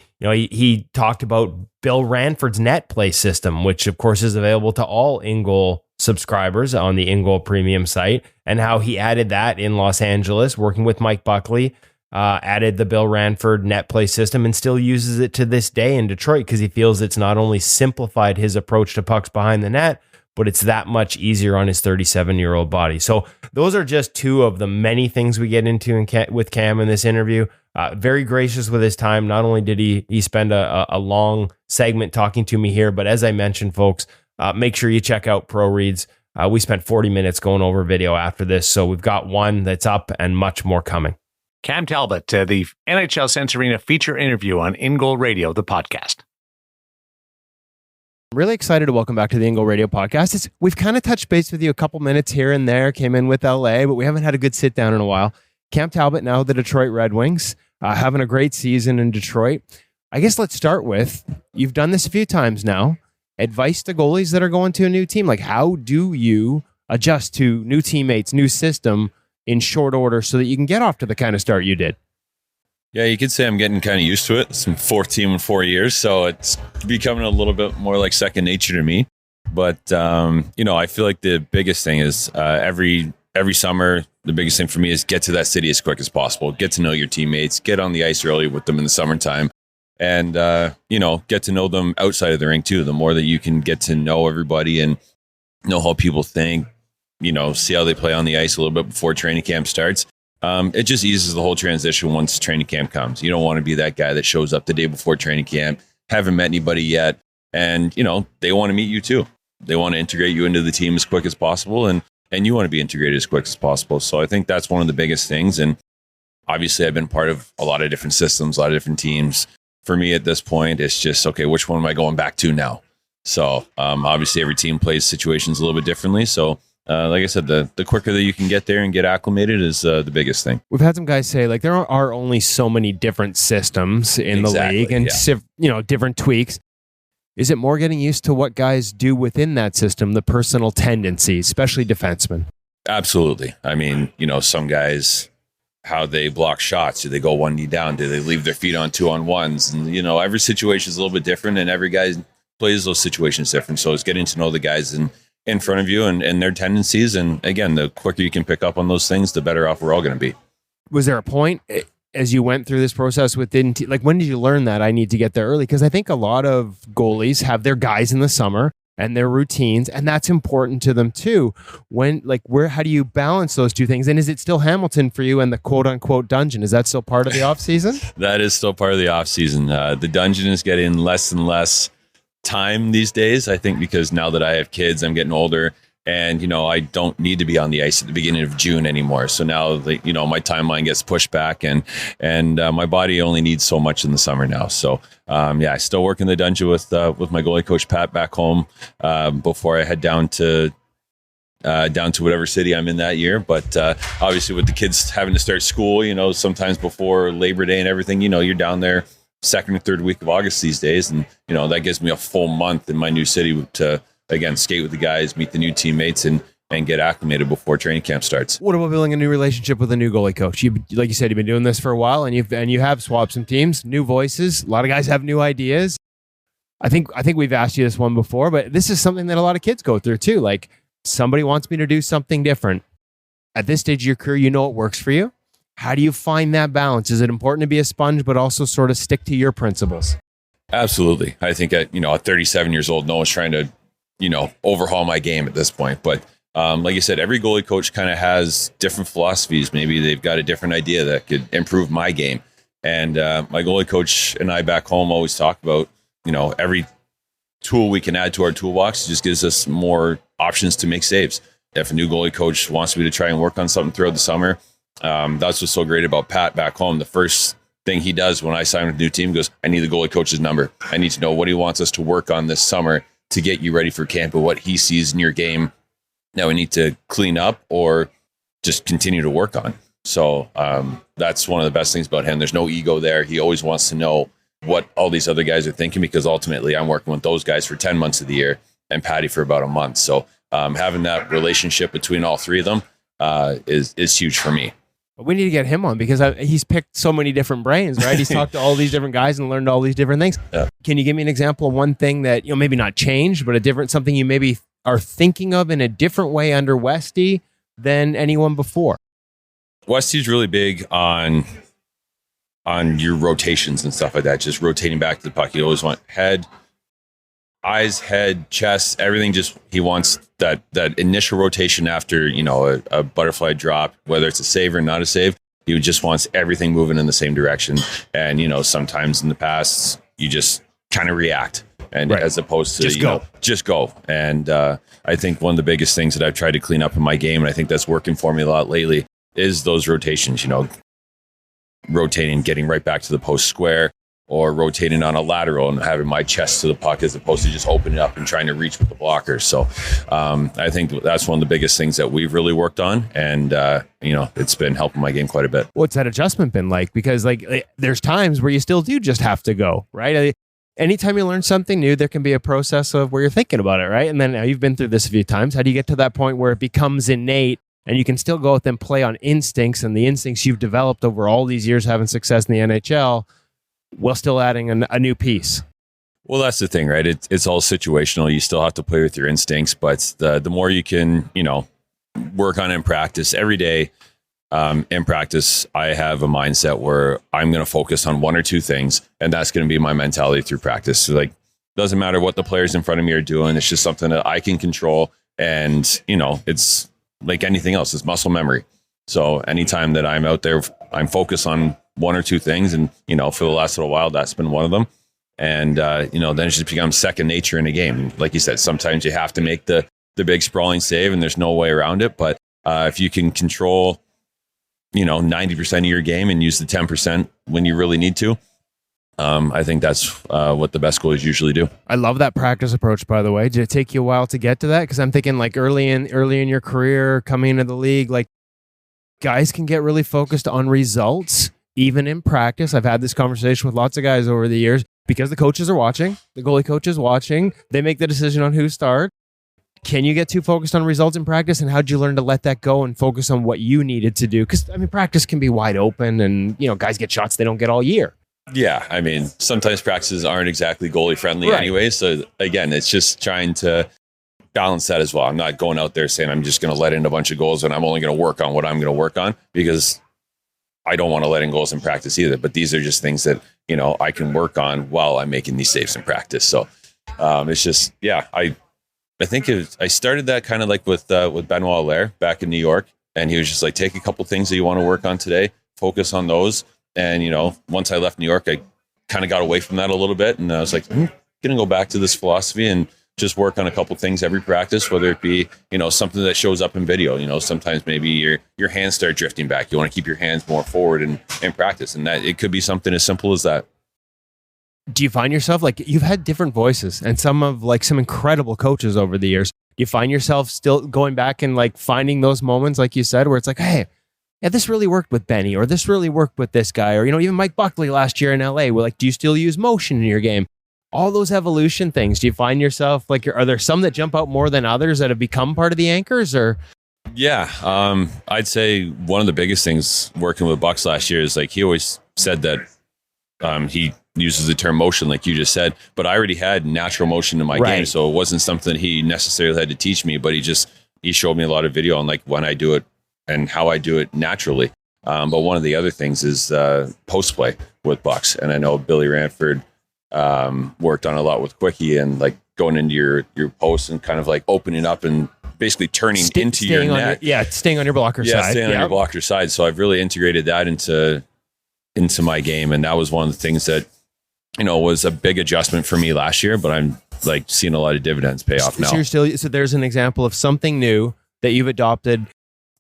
talked about Bill Ranford's net play system, which of course is available to all In-Goal subscribers on the In-Goal premium site, and how he added that in Los Angeles, working with Mike Buckley, added the Bill Ranford net play system and still uses it to this day in Detroit because he feels it's not only simplified his approach to pucks behind the net, but it's that much easier on his 37-year-old body. So those are just two of the many things we get into with Cam in this interview. Very gracious with his time. Not only did he spend a long segment talking to me here, but as I mentioned, folks, make sure you check out Pro Reads. We spent 40 minutes going over video after this, so we've got one that's up and much more coming. Cam Talbot, the NHL Sense Arena feature interview on In-Goal Radio, the podcast. Really excited to welcome back to the In-Goal Radio podcast. We've kind of touched base with you a couple minutes here and there, came in with LA, but we haven't had a good sit down in a while. Cam Talbot, now the Detroit Red Wings, having a great season in Detroit. I guess let's start with, you've done this a few times now, advice to goalies that are going to a new team. Like, how do you adjust to new teammates, new system in short order so that you can get off to the kind of start you did? Yeah, you could say I'm getting kind of used to it. It's my fourth team in 4 years, so it's becoming a little bit more like second nature to me. But, I feel like the biggest thing is every summer, the biggest thing for me is get to that city as quick as possible. Get to know your teammates, get on the ice early with them in the summertime, and, get to know them outside of the rink too. The more that you can get to know everybody and know how people think, see how they play on the ice a little bit before training camp starts. It just eases the whole transition once training camp comes. You don't want to be that guy that shows up the day before training camp, haven't met anybody yet, and they want to meet you too. They want to integrate you into the team as quick as possible, and you want to be integrated as quick as possible. So I think that's one of the biggest things. And obviously, I've been part of a lot of different systems, a lot of different teams. For me at this point, it's just, okay, which one am I going back to now? So obviously, every team plays situations a little bit differently. So like I said, the quicker that you can get there and get acclimated is the biggest thing. We've had some guys say, like, there are only so many different systems in the league and, different tweaks. Is it more getting used to what guys do within that system, the personal tendencies, especially defensemen? Absolutely. I mean, some guys, how they block shots. Do they go one knee down? Do they leave their feet on 2-on-1s? And, every situation is a little bit different, and every guy plays those situations different. So it's getting to know the guys in front of you and their tendencies. And again, the quicker you can pick up on those things, the better off we're all going to be. Was there a point as you went through this process within, when did you learn that I need to get there early? Because I think a lot of goalies have their guys in the summer and their routines, and that's important to them too. How do you balance those two things? And is it still Hamilton for you and the quote unquote dungeon? Is that still part of the off season? That is still part of the off season. The dungeon is getting less and less time these days, I think, because now that I have kids, I'm getting older, and I don't need to be on the ice at the beginning of June anymore. So now my timeline gets pushed back, and my body only needs so much in the summer now. So I still work in the dungeon with my goalie coach Pat back home before I head down to whatever city I'm in that year. But obviously with the kids having to start school, sometimes before Labor Day and everything, you're down there second or third week of August these days. And, that gives me a full month in my new city to, again, skate with the guys, meet the new teammates, and get acclimated before training camp starts. What about building a new relationship with a new goalie coach? Like you said, you've been doing this for a while, and you have swapped some teams, new voices. A lot of guys have new ideas. I think we've asked you this one before, but this is something that a lot of kids go through too. Like, somebody wants me to do something different. At this stage of your career, it works for you. How do you find that balance? Is it important to be a sponge, but also sort of stick to your principles? Absolutely. I think at 37 years old, no one's trying to, overhaul my game at this point. But like you said, every goalie coach kind of has different philosophies. Maybe they've got a different idea that could improve my game. And my goalie coach and I back home always talk about, every tool we can add to our toolbox just gives us more options to make saves. If a new goalie coach wants me to try and work on something throughout the summer, that's what's so great about Pat back home. The first thing he does when I sign with a new team goes, I need the goalie coach's number. I need to know what he wants us to work on this summer to get you ready for camp, and what he sees in your game that we need to clean up or just continue to work on. So that's one of the best things about him. There's no ego there. He always wants to know what all these other guys are thinking, because ultimately I'm working with those guys for 10 months of the year and Patty for about a month. So having that relationship between all three of them is huge for me. We need to get him on, because he's picked so many different brains, right? He's talked to all these different guys and learned all these different things. Yeah. Can you give me an example of one thing that, maybe not changed, but something you maybe are thinking of in a different way under Westy than anyone before? Westy's really big on your rotations and stuff like that, just rotating back to the puck. You always want eyes, head, chest, everything. Just he wants that initial rotation after a butterfly drop, whether it's a save or not a save. He just wants everything moving in the same direction. And sometimes in the past you just kind of react, and right, as opposed to just go. And I think one of the biggest things that I've tried to clean up in my game, and I think that's working for me a lot lately, is those rotations. Rotating, getting right back to the post square, or rotating on a lateral and having my chest to the puck as opposed to just opening up and trying to reach with the blockers. So I think that's one of the biggest things that we've really worked on. And, it's been helping my game quite a bit. What's that adjustment been like? Because there's times where you still do just have to go, right? Anytime you learn something new, there can be a process of where you're thinking about it, right? And then you've been through this a few times. How do you get to that point where it becomes innate and you can still go out and play on instincts and the instincts you've developed over all these years having success in the NHL, while still adding a new piece? Well, that's the thing, right? It's all situational. You still have to play with your instincts, but the more you can, work on in practice every day. In practice, I have a mindset where I'm going to focus on one or two things, and that's going to be my mentality through practice. So, doesn't matter what the players in front of me are doing. It's just something that I can control, and it's like anything else. It's muscle memory. So anytime that I'm out there, I'm focused on one or two things, and for the last little while, that's been one of them. And then it just becomes second nature in a game. Like you said, sometimes you have to make the big sprawling save, and there's no way around it. But if you can control 90% of your game and use the 10% when you really need to, I think that's what the best goalies usually do. I love that practice approach, by the way. Did it take you a while to get to that? Because I'm thinking early in your career, coming into the league, guys can get really focused on results, even in practice. I've had this conversation with lots of guys over the years, because the coaches are watching, the goalie coach is watching, they make the decision on who starts. Can you get too focused on results in practice, and how'd you learn to let that go and focus on what you needed to do? Because practice can be wide open, and guys get shots they don't get all year. Yeah, sometimes practices aren't exactly goalie friendly anyway. So again, it's just trying to balance that as well. I'm not going out there saying I'm just going to let in a bunch of goals and I'm only going to work on what I'm going to work on, because I don't want to let in goals in practice either. But these are just things that, I can work on while I'm making these saves in practice. So it's just, I started that kind of like with Benoit Allaire back in New York. And he was just like, take a couple things that you want to work on today, focus on those. And, you know, once I left New York, I kind of got away from that a little bit. And I was like, I'm going to go back to this philosophy and just work on a couple things every practice, whether it be, you know, something that shows up in video. You know, sometimes maybe your hands start drifting back. You want to keep your hands more forward in practice. And that it could be something as simple as that. Do you find yourself, like, you've had different voices and some incredible coaches over the years. Do you find yourself still going back and like finding those moments, like you said, where it's like, hey, yeah, this really worked with Benny, or this really worked with this guy, or, you know, even Mike Buckley last year in LA, where like, do you still use motion in your game? All those evolution things. Do you find yourself like, are there some that jump out more than others that have become part of the anchors, or? Yeah. I'd say one of the biggest things working with Bucks last year is like, he always said that he uses the term motion, like you just said, but I already had natural motion in my game. So it wasn't something he necessarily had to teach me, but he showed me a lot of video on like when I do it and how I do it naturally. But one of the other things is post play with Bucks. And I know Billy Ranford worked on a lot with Quickie and like going into your post and kind of like opening up and basically turning into your net. Staying on your blocker side. Staying on your blocker side. So I've really integrated that into my game. And that was one of the things that, you know, was a big adjustment for me last year, but I'm like seeing a lot of dividends pay off now. So there's an example of something new that you've adopted.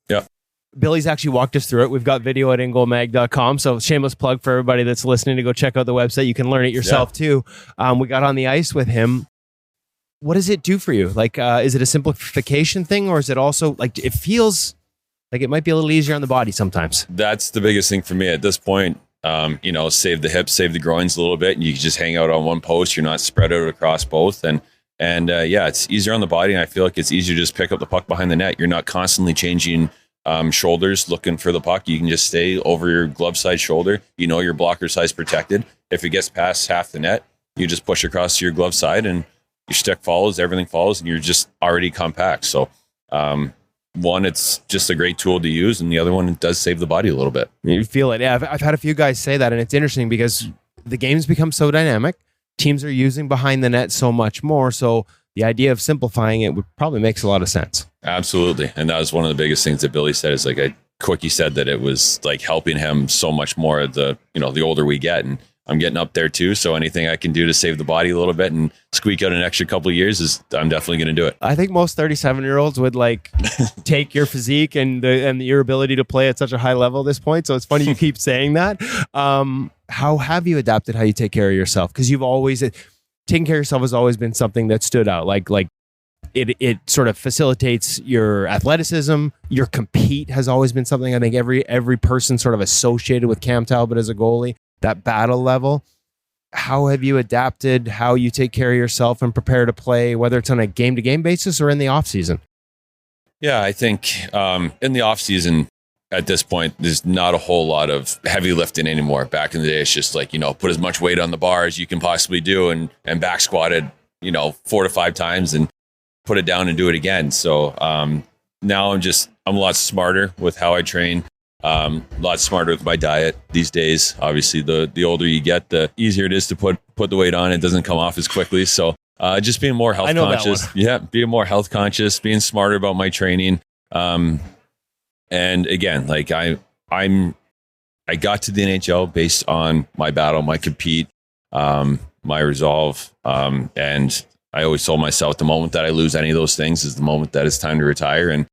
Yeah. Billy's actually walked us through it. We've got video at inglemag.com. So shameless plug for everybody that's listening to go check out the website. You can learn it yourself too. We got on the ice with him. What does it do for you? Like, is it a simplification thing, or is it also like, it feels like it might be a little easier on the body sometimes? That's the biggest thing for me at this point. You know, save the hips, save the groins a little bit, and you can just hang out on one post. You're not spread out across both. And yeah, it's easier on the body. And I feel like it's easier to just pick up the puck behind the net. You're not constantly changing shoulders looking for the puck. You can just stay over your glove side shoulder. You know, your blocker side's protected. If it gets past half the net, you just push across to your glove side and your stick follows, everything follows, and you're just already compact. So, one, it's just a great tool to use, and the other one, it does save the body a little bit. You feel it. Yeah, I've had a few guys say that, and it's interesting because the game's become so dynamic. Teams are using behind the net so much more, so the idea of simplifying it would probably makes a lot of sense. Absolutely, and that was one of the biggest things that Billy said. Is like Quickie said that it was like helping him so much more. The older we get, and I'm getting up there too. So anything I can do to save the body a little bit and squeak out an extra couple of years I'm definitely going to do it. I think most 37-year-olds would like take your physique and your ability to play at such a high level at this point. So it's funny you keep saying that. How have you adapted how you take care of yourself? Because you've always taking care of yourself has always been something that stood out. Like it sort of facilitates your athleticism. Your compete has always been something I think every person sort of associated with Cam Talbot as a goalie. That battle level. How have you adapted how you take care of yourself and prepare to play, whether it's on a game-to-game basis or in the off-season? Yeah, I think in the off-season at this point, there's not a whole lot of heavy lifting anymore. Back in the day, it's just like, put as much weight on the bar as you can possibly do and back squatted, 4 to 5 times and put it down and do it again. So now I'm a lot smarter with how I train. A lot smarter with my diet these days. Obviously, the older you get, the easier it is to put the weight on. It doesn't come off as quickly. So just being more health conscious. Yeah, being more health conscious, being smarter about my training. And again, like I got to the NHL based on my battle, my compete, my resolve. And I always told myself the moment that I lose any of those things is the moment that it's time to retire. And,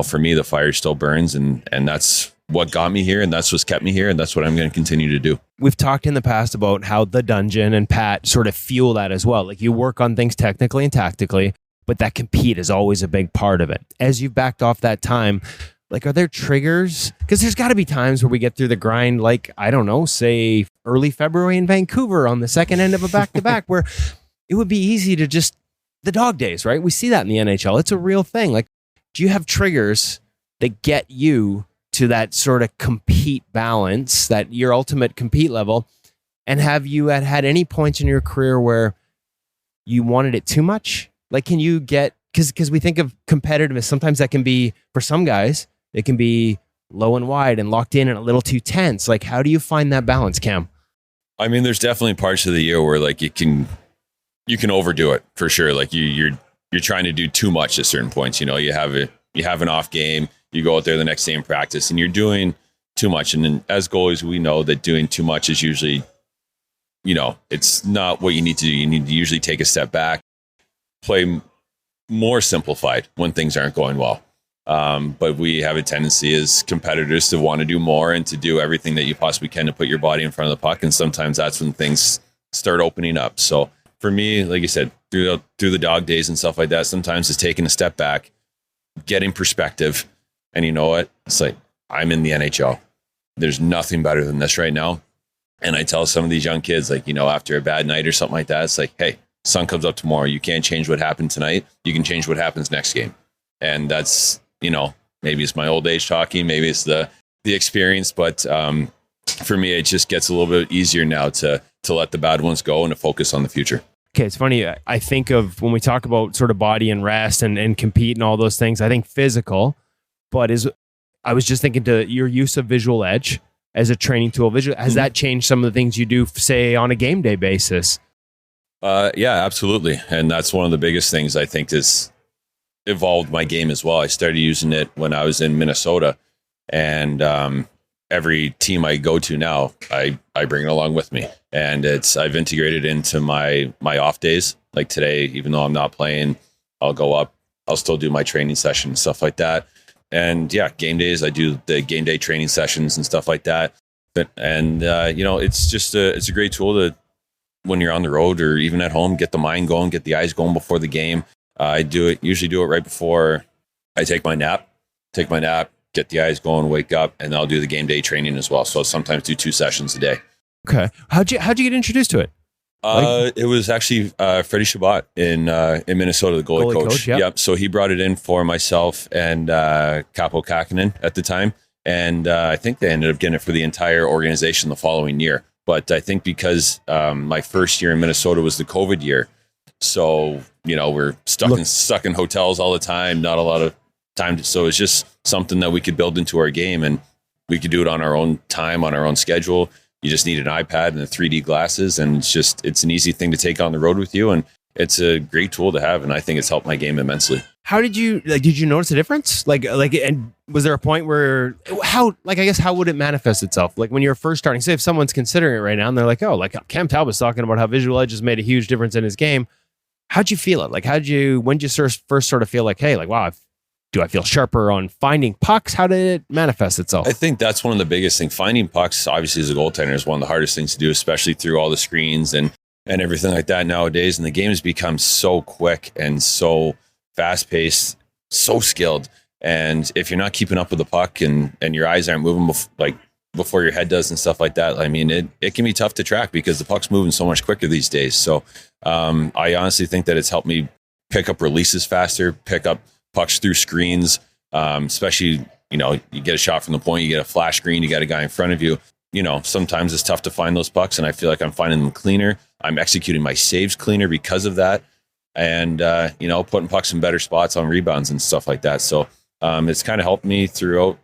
for me, the fire still burns, and that's what got me here, and that's what's kept me here, and that's what I'm going to continue to do. We've talked in the past about how the dungeon and Pat sort of fuel that as well. Like you work on things technically and tactically, but that compete is always a big part of it. As you've backed off that time, like are there triggers? Because there's got to be times where we get through the grind, like, I don't know, say early February in Vancouver on the second end of a back-to-back where it would be easy to just, the dog days, right? We see that in the NHL. It's a real thing. Like, do you have triggers that get you to that sort of compete balance, that your ultimate compete level? And have you had any points in your career where you wanted it too much? Like, can you get, because we think of competitiveness, sometimes that can be, for some guys, it can be low and wide and locked in and a little too tense. Like, how do you find that balance, Cam? I mean, there's definitely parts of the year where like you can overdo it for sure. Like you're you're trying to do too much at certain points. You have an off game, you go out there the next day in practice, and you're doing too much. And then as goalies, we know that doing too much is usually, it's not what you need to do. You need to usually take a step back, play more simplified when things aren't going well. But we have a tendency as competitors to want to do more and to do everything that you possibly can to put your body in front of the puck. And sometimes that's when things start opening up. So for me, like you said, through the dog days and stuff like that, sometimes it's taking a step back, getting perspective. And you know what? It's like, I'm in the NHL. There's nothing better than this right now. And I tell some of these young kids, like, after a bad night or something like that, it's like, hey, sun comes up tomorrow. You can't change what happened tonight. You can change what happens next game. And that's, maybe it's my old age talking, maybe it's the experience, but for me, it just gets a little bit easier now to let the bad ones go and to focus on the future. Okay, it's funny. I think of when we talk about sort of body and rest and compete and all those things, I think physical, but I was just thinking to your use of visual edge as a training tool. Has that changed some of the things you do, say, on a game day basis? Yeah, absolutely. And that's one of the biggest things I think is evolved my game as well. I started using it when I was in Minnesota, and every team I go to now, I bring it along with me, and I've integrated into my off days. Like today, even though I'm not playing, I'll go up, I'll still do my training session and stuff like that. And yeah, game days, I do the game day training sessions and stuff like that. And it's just it's a great tool to, when you're on the road or even at home, get the mind going, get the eyes going before the game. I usually do it right before I take my nap, get the eyes going, wake up, and I'll do the game day training as well. So I'll sometimes do 2 sessions a day. Okay. How'd you get introduced to it? It was actually Freddie Chabot in Minnesota, the goalie coach. Yep. So he brought it in for myself and Capo Kakinen at the time. And I think they ended up getting it for the entire organization the following year. But I think because my first year in Minnesota was the COVID year, so we're stuck in hotels all the time, not a lot of time. So it's just something that we could build into our game, and we could do it on our own time, on our own schedule. You just need an iPad and the 3D glasses, and it's an easy thing to take on the road with you, and it's a great tool to have, and I think it's helped my game immensely. How did you did you notice a difference? And was there a point where how would it manifest itself? Like when you're first starting, say if someone's considering it right now and they're like, oh, like Cam Talbot's talking about how visual edge has made a huge difference in his game. How'd you feel it? Like when did you first sort of feel like, hey, like, wow, do I feel sharper on finding pucks? How did it manifest itself? I think that's one of the biggest things. Finding pucks, obviously, as a goaltender, is one of the hardest things to do, especially through all the screens and everything like that nowadays. And the game has become so quick and so fast-paced, so skilled. And if you're not keeping up with the puck and your eyes aren't moving before your head does and stuff like that, I mean, it can be tough to track because the puck's moving so much quicker these days. So I honestly think that it's helped me pick up releases faster, pick up pucks through screens, especially, you get a shot from the point, you get a flash screen, you got a guy in front of you. Sometimes it's tough to find those pucks, and I feel like I'm finding them cleaner. I'm executing my saves cleaner because of that. And, putting pucks in better spots on rebounds and stuff like that. So it's kind of helped me throughout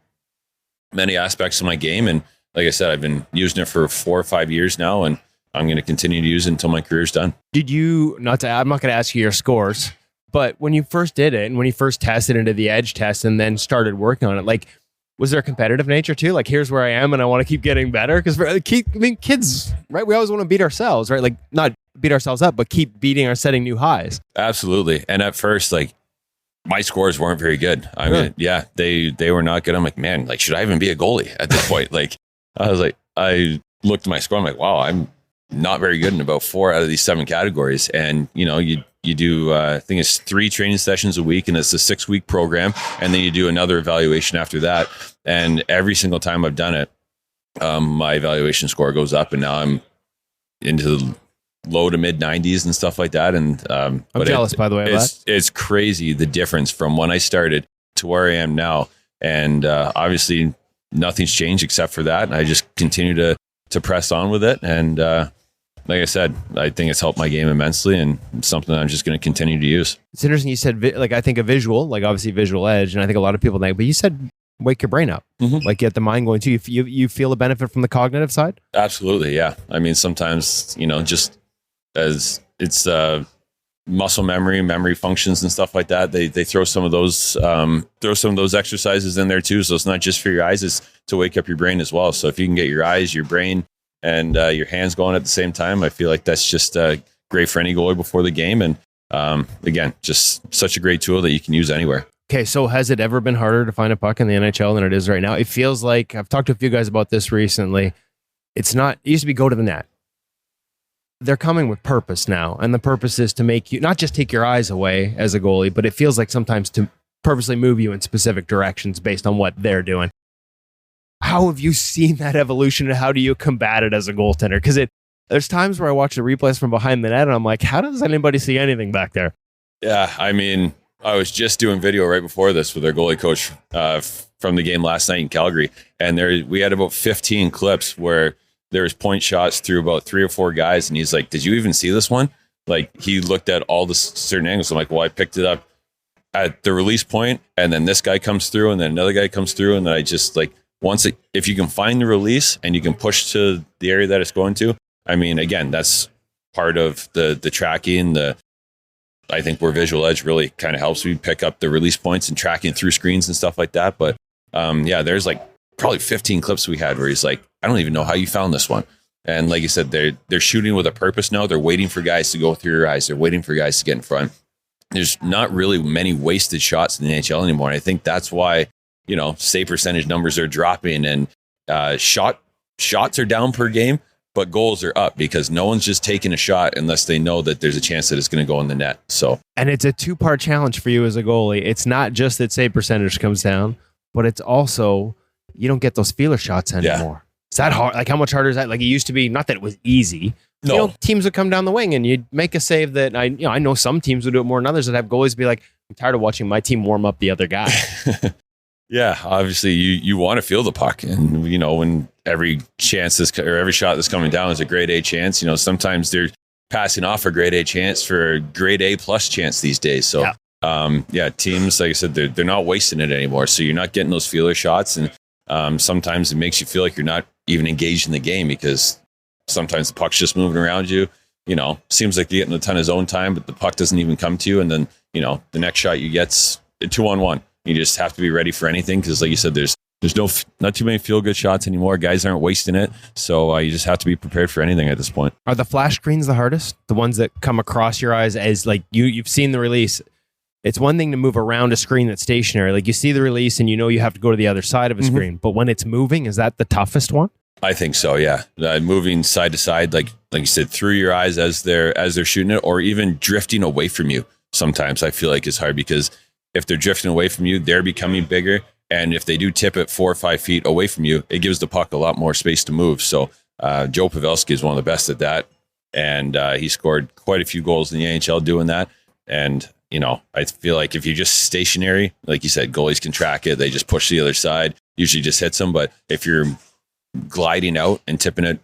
many aspects of my game. And like I said, I've been using it for 4 or 5 years now, and I'm going to continue to use it until my career's done. I'm not going to ask you your scores, but when you first did it and when you first tested into the edge test and then started working on it, like, was there a competitive nature too? Like, here's where I am and I want to keep getting better. Because kids, right? We always want to beat ourselves, right? Like, not beat ourselves up, but keep setting new highs. Absolutely. And at first, like, my scores weren't very good. I mean, yeah, they were not good. I'm like, man, like, should I even be a goalie at this point? Like, I looked at my score. I'm like, wow, I'm not very good in about 4 out of these 7 categories. And, you do, I think it's 3 training sessions a week, and it's a 6-week program. And then you do another evaluation after that. And every single time I've done it, my evaluation score goes up, and now I'm into the low to mid 90s and stuff like that. And I'm jealous, by the way. It's crazy the difference from when I started to where I am now. And obviously nothing's changed except for that. And I just continue to press on with it. And like I said, I think it's helped my game immensely, and it's something that I'm just going to continue to use. It's interesting you said, I think a visual, like obviously visual edge, and I think a lot of people think, but you said wake your brain up, like get the mind going too. You feel a benefit from the cognitive side? Absolutely, yeah. I mean, sometimes, just as it's muscle memory functions and stuff like that. They throw some of those exercises in there too. So it's not just for your eyes, it's to wake up your brain as well. So if you can get your eyes, your brain, and your hands going at the same time, I feel like that's just great for any goalie before the game. And again, just such a great tool that you can use anywhere. Okay, so has it ever been harder to find a puck in the NHL than it is right now? It feels like, I've talked to a few guys about this recently. It used to be go to the net. They're coming with purpose now, and the purpose is to make you not just take your eyes away as a goalie, but it feels like sometimes to purposely move you in specific directions based on what they're doing. How have you seen that evolution, and how do you combat it as a goaltender? Because there's times where I watch the replays from behind the net, and I'm like, how does anybody see anything back there? Yeah, I mean, I was just doing video right before this with our goalie coach from the game last night in Calgary, and we had about 15 clips where there was point shots through about 3 or 4 guys, and he's like, "Did you even see this one?" Like, he looked at all the certain angles. I'm like, "Well, I picked it up at the release point, and then this guy comes through, and then another guy comes through, and then I just like if you can find the release and you can push to the area that it's going to." I mean, again, that's part of the tracking. I think where Visual Edge really kind of helps me pick up the release points and tracking through screens and stuff like that. But yeah, there's like probably 15 clips we had where he's like, "I don't even know how you found this one." And like you said, they're shooting with a purpose now. They're waiting for guys to go through your eyes. They're waiting for guys to get in front. There's not really many wasted shots in the NHL anymore. And I think that's why, save percentage numbers are dropping, and shots are down per game, but goals are up because no one's just taking a shot unless they know that there's a chance that it's going to go in the net. So, and it's a 2-part challenge for you as a goalie. It's not just that save percentage comes down, but it's also you don't get those feeler shots anymore. Yeah. Is that hard? Like, how much harder is that? Like, it used to be, not that it was easy. No. Teams would come down the wing and you'd make a save that I know some teams would do it more than others, that have goalies be like, "I'm tired of watching my team warm up the other guy." Yeah, obviously you want to feel the puck, and when every shot that's coming down is a grade A chance. Sometimes they're passing off a grade A chance for a grade A plus chance these days. So teams, like I said, they're not wasting it anymore. So you're not getting those feeler shots, and sometimes it makes you feel like you're not even engaged in the game because sometimes the puck's just moving around you. Seems like you're getting a ton of zone time, but the puck doesn't even come to you, and then the next shot you get's a 2-on-1. You just have to be ready for anything because, like you said, there's not too many feel-good shots anymore. Guys aren't wasting it, so you just have to be prepared for anything at this point. Are the flash screens the hardest? The ones that come across your eyes as, like, you've seen the release. It's one thing to move around a screen that's stationary. Like, you see the release and you have to go to the other side of a screen. But when it's moving, is that the toughest one? I think so, yeah. Moving side to side, like you said, through your eyes as they're shooting it, or even drifting away from you. Sometimes I feel like it's hard because if they're drifting away from you, they're becoming bigger. And if they do tip it 4 or 5 feet away from you, it gives the puck a lot more space to move. So Joe Pavelski is one of the best at that. And he scored quite a few goals in the NHL doing that. And, I feel like if you're just stationary, like you said, goalies can track it. They just push the other side, usually just hits them. But if you're gliding out and tipping it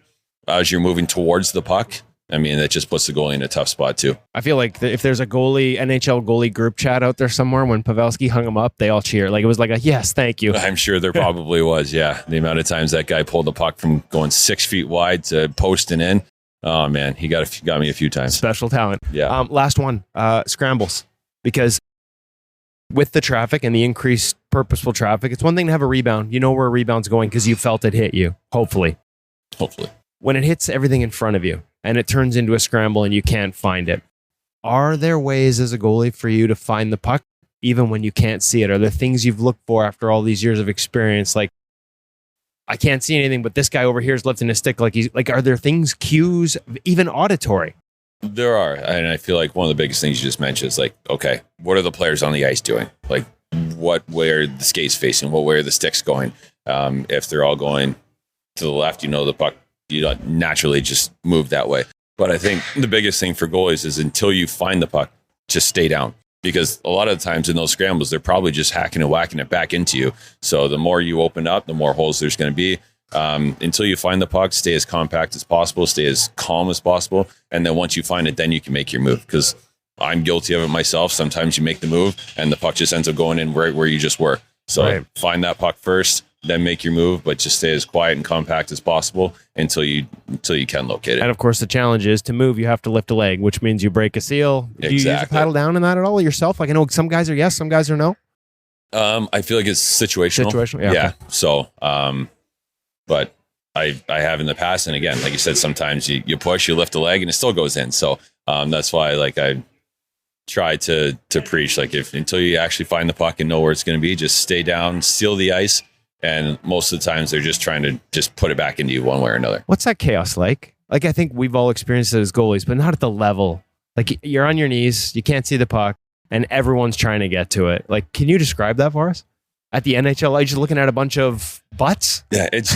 as you're moving towards the puck, I mean, that just puts the goalie in a tough spot too. I feel like if there's a NHL goalie group chat out there somewhere, when Pavelski hung him up, they all cheer. Like, it was like a, "Yes, thank you." I'm sure there probably was. Yeah. The amount of times that guy pulled the puck from going 6 feet wide to posting in. Oh man, he got me a few times. Special talent. Yeah. Last one, scrambles, because with the traffic and the increased purposeful traffic, it's one thing to have a rebound. You know where a rebound's going because you felt it hit you. Hopefully. When it hits everything in front of you and it turns into a scramble and you can't find it, are there ways as a goalie for you to find the puck even when you can't see it? Are there things you've looked for after all these years of experience? Like, I can't see anything, but this guy over here is lifting his stick. Are there things, cues, even auditory? There are. And I feel like one of the biggest things you just mentioned is like, okay, what are the players on the ice doing? Like, what way are the skates facing? What way are the sticks going? If they're all going to the left, the puck, you don't naturally just move that way. But I think the biggest thing for goalies is until you find the puck, just stay down. Because a lot of the times in those scrambles, they're probably just hacking and whacking it back into you. So the more you open up, the more holes there's going to be. Until you find the puck, stay as compact as possible, stay as calm as possible. And then once you find it, then you can make your move. Because I'm guilty of it myself. Sometimes you make the move and the puck just ends up going in right where you just were. So Find that puck first, then make your move, but just stay as quiet and compact as possible until you can locate it. And of course, the challenge is to move, you have to lift a leg, which means you break a seal. Do you use a paddle down in that at all yourself? Like I know some guys are yes, some guys are no. I feel like it's situational. Yeah. Okay. So, but I have in the past, and again, like you said, sometimes you push, you lift a leg, and it still goes in. So that's why like I try to preach, like until you actually find the puck and know where it's going to be, just stay down, seal the ice. And most of the times they're just trying to just put it back into you one way or another. What's that chaos like? Like I think we've all experienced it as goalies, but not at the level. Like you're on your knees, you can't see the puck, and everyone's trying to get to it. Like, can you describe that for us? At the NHL, are you just looking at a bunch of butts? Yeah, it's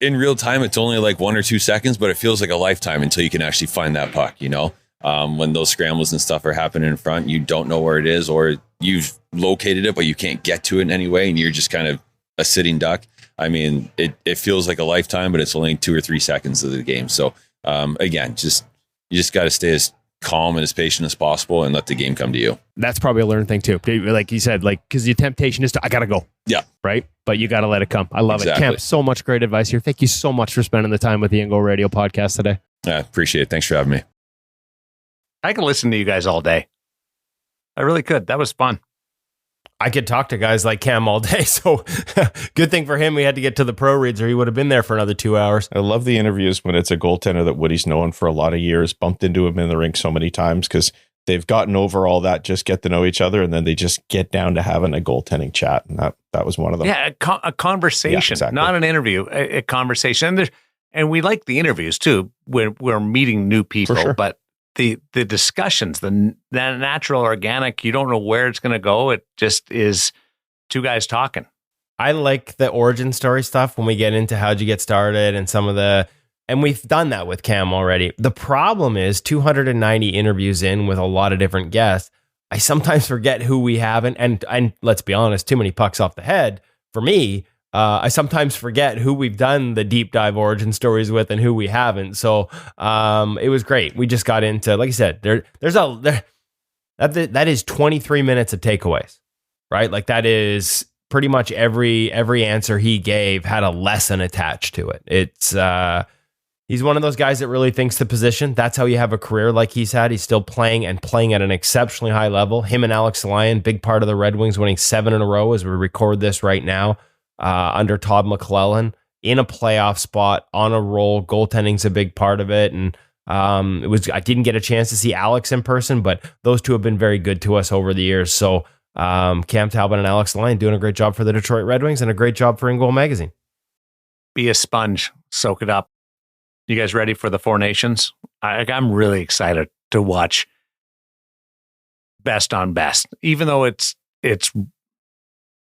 in real time. It's only like 1 or 2 seconds, but it feels like a lifetime until you can actually find that puck. You know, when those scrambles and stuff are happening in front, you don't know where it is, or you've located it, but you can't get to it in any way, and you're just kind of a sitting duck. I mean, it feels like a lifetime, but it's only 2 or 3 seconds of the game. So again, you just got to stay as calm and as patient as possible and let the game come to you. That's probably a learned thing too. Like you said, like, because the temptation is to, I got to go. Yeah. Right. But you got to let it come. I love it. Camp, so much great advice here. Thank you so much for spending the time with the Angle Radio podcast today. I appreciate it. Thanks for having me. I could listen to you guys all day. I really could. That was fun. I could talk to guys like Cam all day. So good thing for him, we had to get to the pro reads or he would have been there for another 2 hours. I love the interviews when it's a goaltender that Woody's known for a lot of years, bumped into him in the rink so many times because they've gotten over all that, just get to know each other, and then they just get down to having a goaltending chat. And that was one of them. Yeah, a conversation, yeah, exactly. Not an interview, a conversation. And we like the interviews too, when we're meeting new people, sure. But the discussions, the natural, organic, you don't know where it's going to go. It just is two guys talking. I like the origin story stuff when we get into how'd you get started and some of the, and we've done that with Cam already. The problem is 290 interviews in with a lot of different guests. I sometimes forget who we haven't. And let's be honest, too many pucks off the head for me. I sometimes forget who we've done the deep dive origin stories with and who we haven't. So it was great. We just got into, like I said, that is 23 minutes of takeaways, right? Like that is pretty much every answer he gave had a lesson attached to it. It's he's one of those guys that really thinks the position. That's how you have a career like he's had. He's still playing and playing at an exceptionally high level. Him and Alex Lyon, big part of the Red Wings, winning 7 in a row as we record this right now. Under Todd McClellan in a playoff spot on a roll. Goaltending's a big part of it. And I didn't get a chance to see Alex in person, but those two have been very good to us over the years. So Cam Talbot and Alex Lyon doing a great job for the Detroit Red Wings and a great job for In Goal Magazine. Be a sponge, soak it up. You guys ready for the Four Nations? I'm really excited to watch best on best, even though it's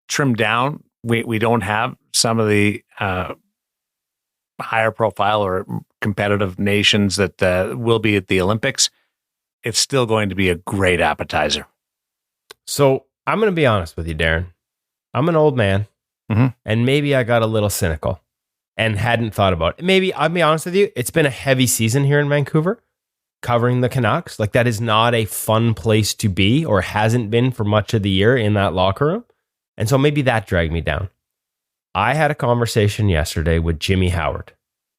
trimmed down. We don't have some of the higher profile or competitive nations that will be at the Olympics. It's still going to be a great appetizer. So I'm going to be honest with you, Darren. I'm an old man, and maybe I got a little cynical and hadn't thought about it. Maybe I'll be honest with you. It's been a heavy season here in Vancouver covering the Canucks. Like that is not a fun place to be or hasn't been for much of the year in that locker room. And so maybe that dragged me down. I had a conversation yesterday with Jimmy Howard,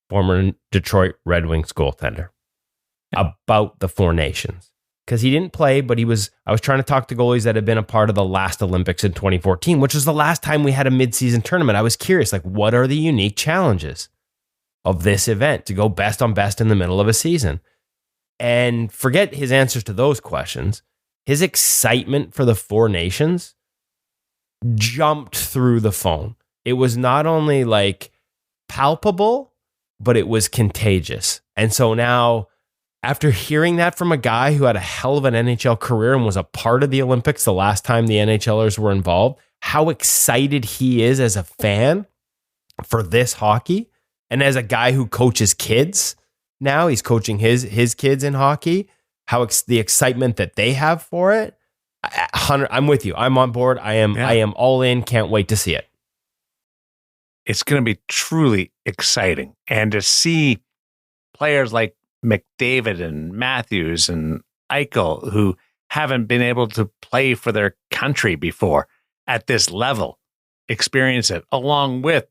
former Detroit Red Wings goaltender, about the Four Nations. Because he didn't play, but I was trying to talk to goalies that had been a part of the last Olympics in 2014, which was the last time we had a midseason tournament. I was curious, like, what are the unique challenges of this event to go best on best in the middle of a season? And forget his answers to those questions. His excitement for the Four Nations jumped through the phone. It was not only like palpable, but it was contagious. And so now, after hearing that from a guy who had a hell of an NHL career and was a part of the Olympics the last time the NHLers were involved, how excited he is as a fan for this hockey. And as a guy who coaches kids now, he's coaching his kids in hockey, the excitement that they have for it. Hunter, I'm with you. I'm on board. I am all in. Can't wait to see it. It's going to be truly exciting. And to see players like McDavid and Matthews and Eichel, who haven't been able to play for their country before at this level, experience it, along with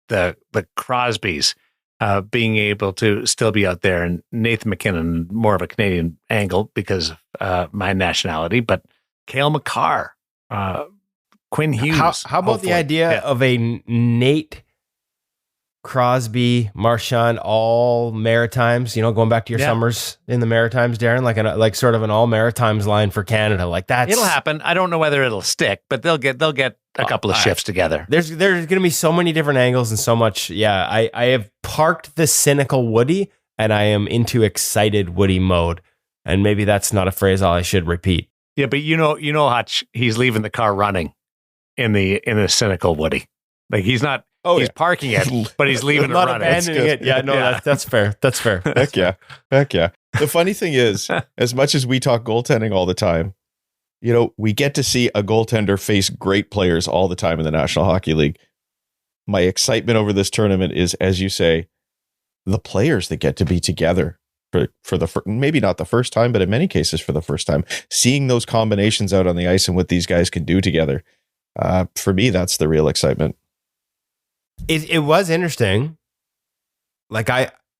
the Crosbys being able to still be out there, and Nathan McKinnon, more of a Canadian angle because of my nationality, but Cale Makar, Quinn Hughes. How about the idea of a Nate Crosby, Marchand, all Maritimes, going back to your summers in the Maritimes, Darren, like sort of an all Maritimes line for Canada. Like that. It'll happen. I don't know whether it'll stick, but they'll get a couple of shifts together. There's going to be so many different angles and so much. Yeah, I have parked the cynical Woody and I am into excited Woody mode. And maybe that's not a phrase I should repeat. Yeah, but Hutch, he's leaving the car running in the cynical Woody. Like he's not. Oh, he's parking it, but he's leaving it running. Abandoning it. Yeah, no, that's fair. That's fair. Heck yeah. The funny thing is, as much as we talk goaltending all the time, we get to see a goaltender face great players all the time in the National Hockey League. My excitement over this tournament is, as you say, the players that get to be together for maybe not the first time, but in many cases for the first time, seeing those combinations out on the ice and what these guys can do together. For me, that's the real excitement. It was interesting. Like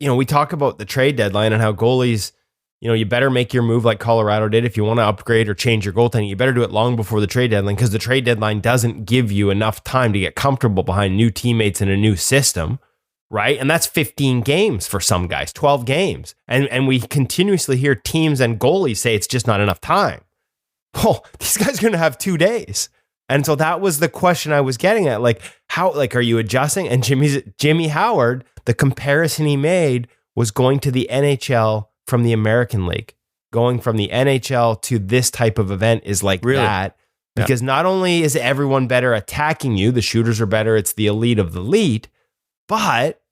we talk about the trade deadline and how goalies, you better make your move like Colorado did. If you want to upgrade or change your goaltending, you better do it long before the trade deadline, because the trade deadline doesn't give you enough time to get comfortable behind new teammates in a new system, right? And that's 15 games for some guys, 12 games. And we continuously hear teams and goalies say it's just not enough time. Oh, these guys are going to have 2 days. And so that was the question I was getting at. Like, how, are you adjusting? And Jimmy Howard, the comparison he made was going to the NHL from the American League. Going from the NHL to this type of event is like that. Because not only is everyone better attacking you, the shooters are better, it's the elite of the elite, but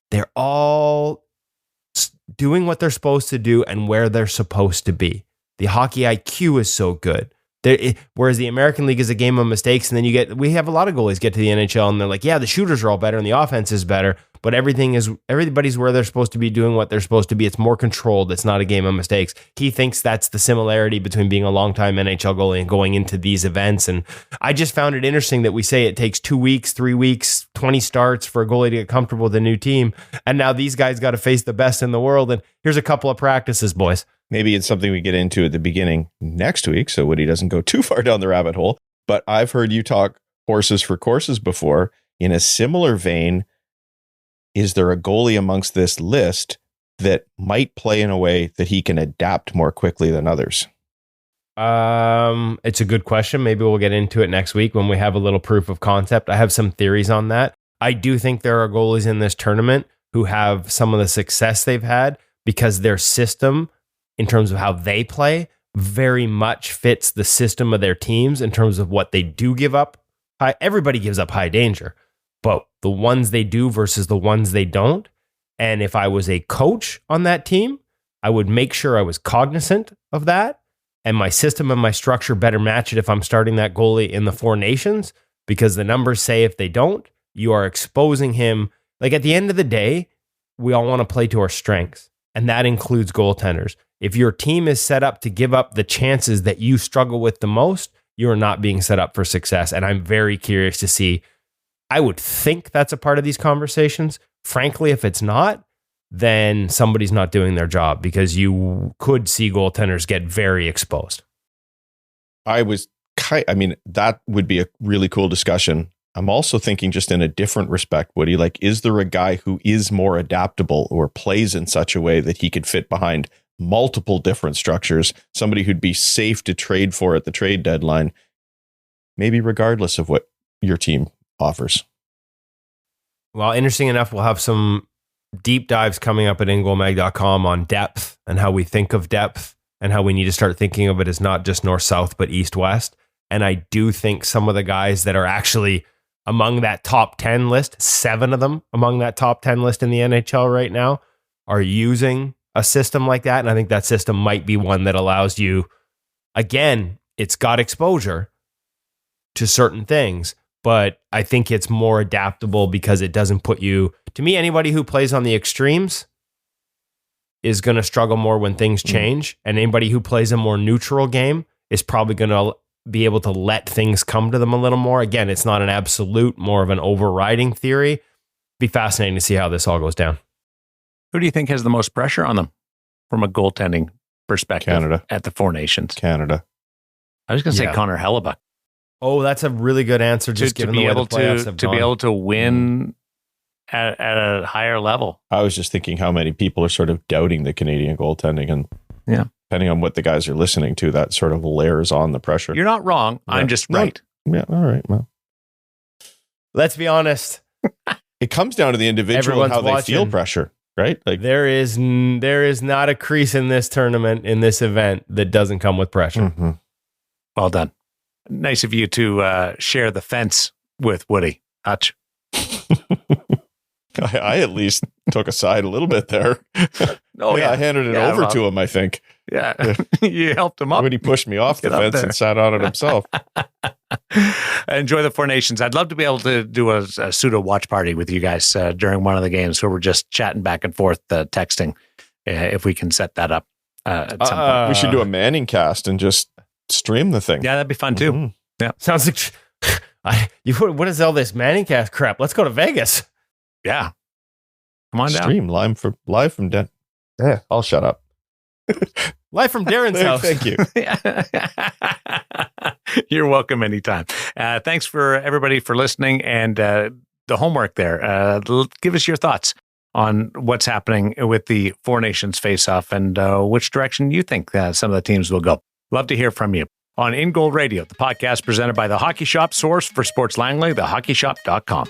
they're all doing what they're supposed to do and where they're supposed to be. The hockey IQ is so good. Whereas the American League is a game of mistakes, and then we have a lot of goalies get to the NHL and they're like, yeah, the shooters are all better and the offense is better, but everybody's where they're supposed to be doing what they're supposed to be. It's more controlled. It's not a game of mistakes. He thinks that's the similarity between being a longtime NHL goalie and going into these events. And I just found it interesting that we say it takes 2 weeks, 3 weeks, 20 starts for a goalie to get comfortable with a new team. And now these guys got to face the best in the world. And here's a couple of practices, boys. Maybe it's something we get into at the beginning next week, so Woody doesn't go too far down the rabbit hole. But I've heard you talk horses for courses before. In a similar vein, is there a goalie amongst this list that might play in a way that he can adapt more quickly than others? It's a good question. Maybe we'll get into it next week when we have a little proof of concept. I have some theories on that. I do think there are goalies in this tournament who have some of the success they've had because their system, in terms of how they play, very much fits the system of their teams in terms of what they do give up. Everybody gives up high danger, but the ones they do versus the ones they don't. And if I was a coach on that team, I would make sure I was cognizant of that, and my system and my structure better match it if I'm starting that goalie in the Four Nations, because the numbers say if they don't, you are exposing him. Like at the end of the day, we all want to play to our strengths, and that includes goaltenders. If your team is set up to give up the chances that you struggle with the most, you are not being set up for success. And I'm very curious to see. I would think that's a part of these conversations. Frankly, if it's not, then somebody's not doing their job, because you could see goaltenders get very exposed. That would be a really cool discussion. I'm also thinking just in a different respect, Woody, like, is there a guy who is more adaptable or plays in such a way that he could fit behind multiple different structures, somebody who'd be safe to trade for at the trade deadline, maybe regardless of what your team offers? Well, interesting enough, we'll have some deep dives coming up at ingoalmag.com on depth and how we think of depth and how we need to start thinking of it as not just north-south, but east-west. And I do think some of the guys that are actually among that top 10 list, 7 of them among that top 10 list in the NHL right now, are using a system like that. And I think that system might be one that allows you, again, it's got exposure to certain things, but I think it's more adaptable because it doesn't put you, to me, anybody who plays on the extremes is going to struggle more when things change. And anybody who plays a more neutral game is probably going to be able to let things come to them a little more. Again, it's not an absolute, more of an overriding theory. Be fascinating to see how this all goes down. Who do you think has the most pressure on them from a goaltending perspective? Canada. At the Four Nations. Canada. I was going to say Yeah. Connor Hellebuck. Oh, that's a really good answer. Just to given be the way able the playoffs have to gone. be able to win at a higher level. I was just thinking how many people are sort of doubting the Canadian goaltending, and Yeah. depending on what the guys are listening to, that sort of layers on the pressure. You're not wrong. Yeah. I'm just No. right. Yeah, all right. Well, Let's be honest. it comes down to the individual and Everyone's how they feel watching. pressure, right? Like, There is not a crease in this tournament, in this event, that doesn't come with pressure. mhm. Well done. Nice of you to share the fence with Woody. Hutch. I at least took a side a little bit there. Oh, I handed it over to him, I think, Yeah. You helped him up. when he pushed me off the Get up fence there. and sat on it himself. Enjoy the Four Nations. I'd love to be able to do a pseudo watch party with you guys during one of the games where we're just chatting back and forth, texting, if we can set that up at some point. We should do a Manning cast and just stream the thing. Yeah, that'd be fun too. Mhm. Sounds like what is all this Manningcast crap? Let's go to Vegas. Yeah. Come on down. Stream live from Den. Yeah, I'll shut up. Live from Darren's house. Thank you. You're welcome anytime. Thanks for everybody for listening and the homework there. Give us your thoughts on what's happening with the Four Nations face-off and which direction you think some of the teams will go. Love to hear from you on In Goal Radio, the podcast presented by The Hockey Shop, source for Sports Langley, thehockeyshop.com.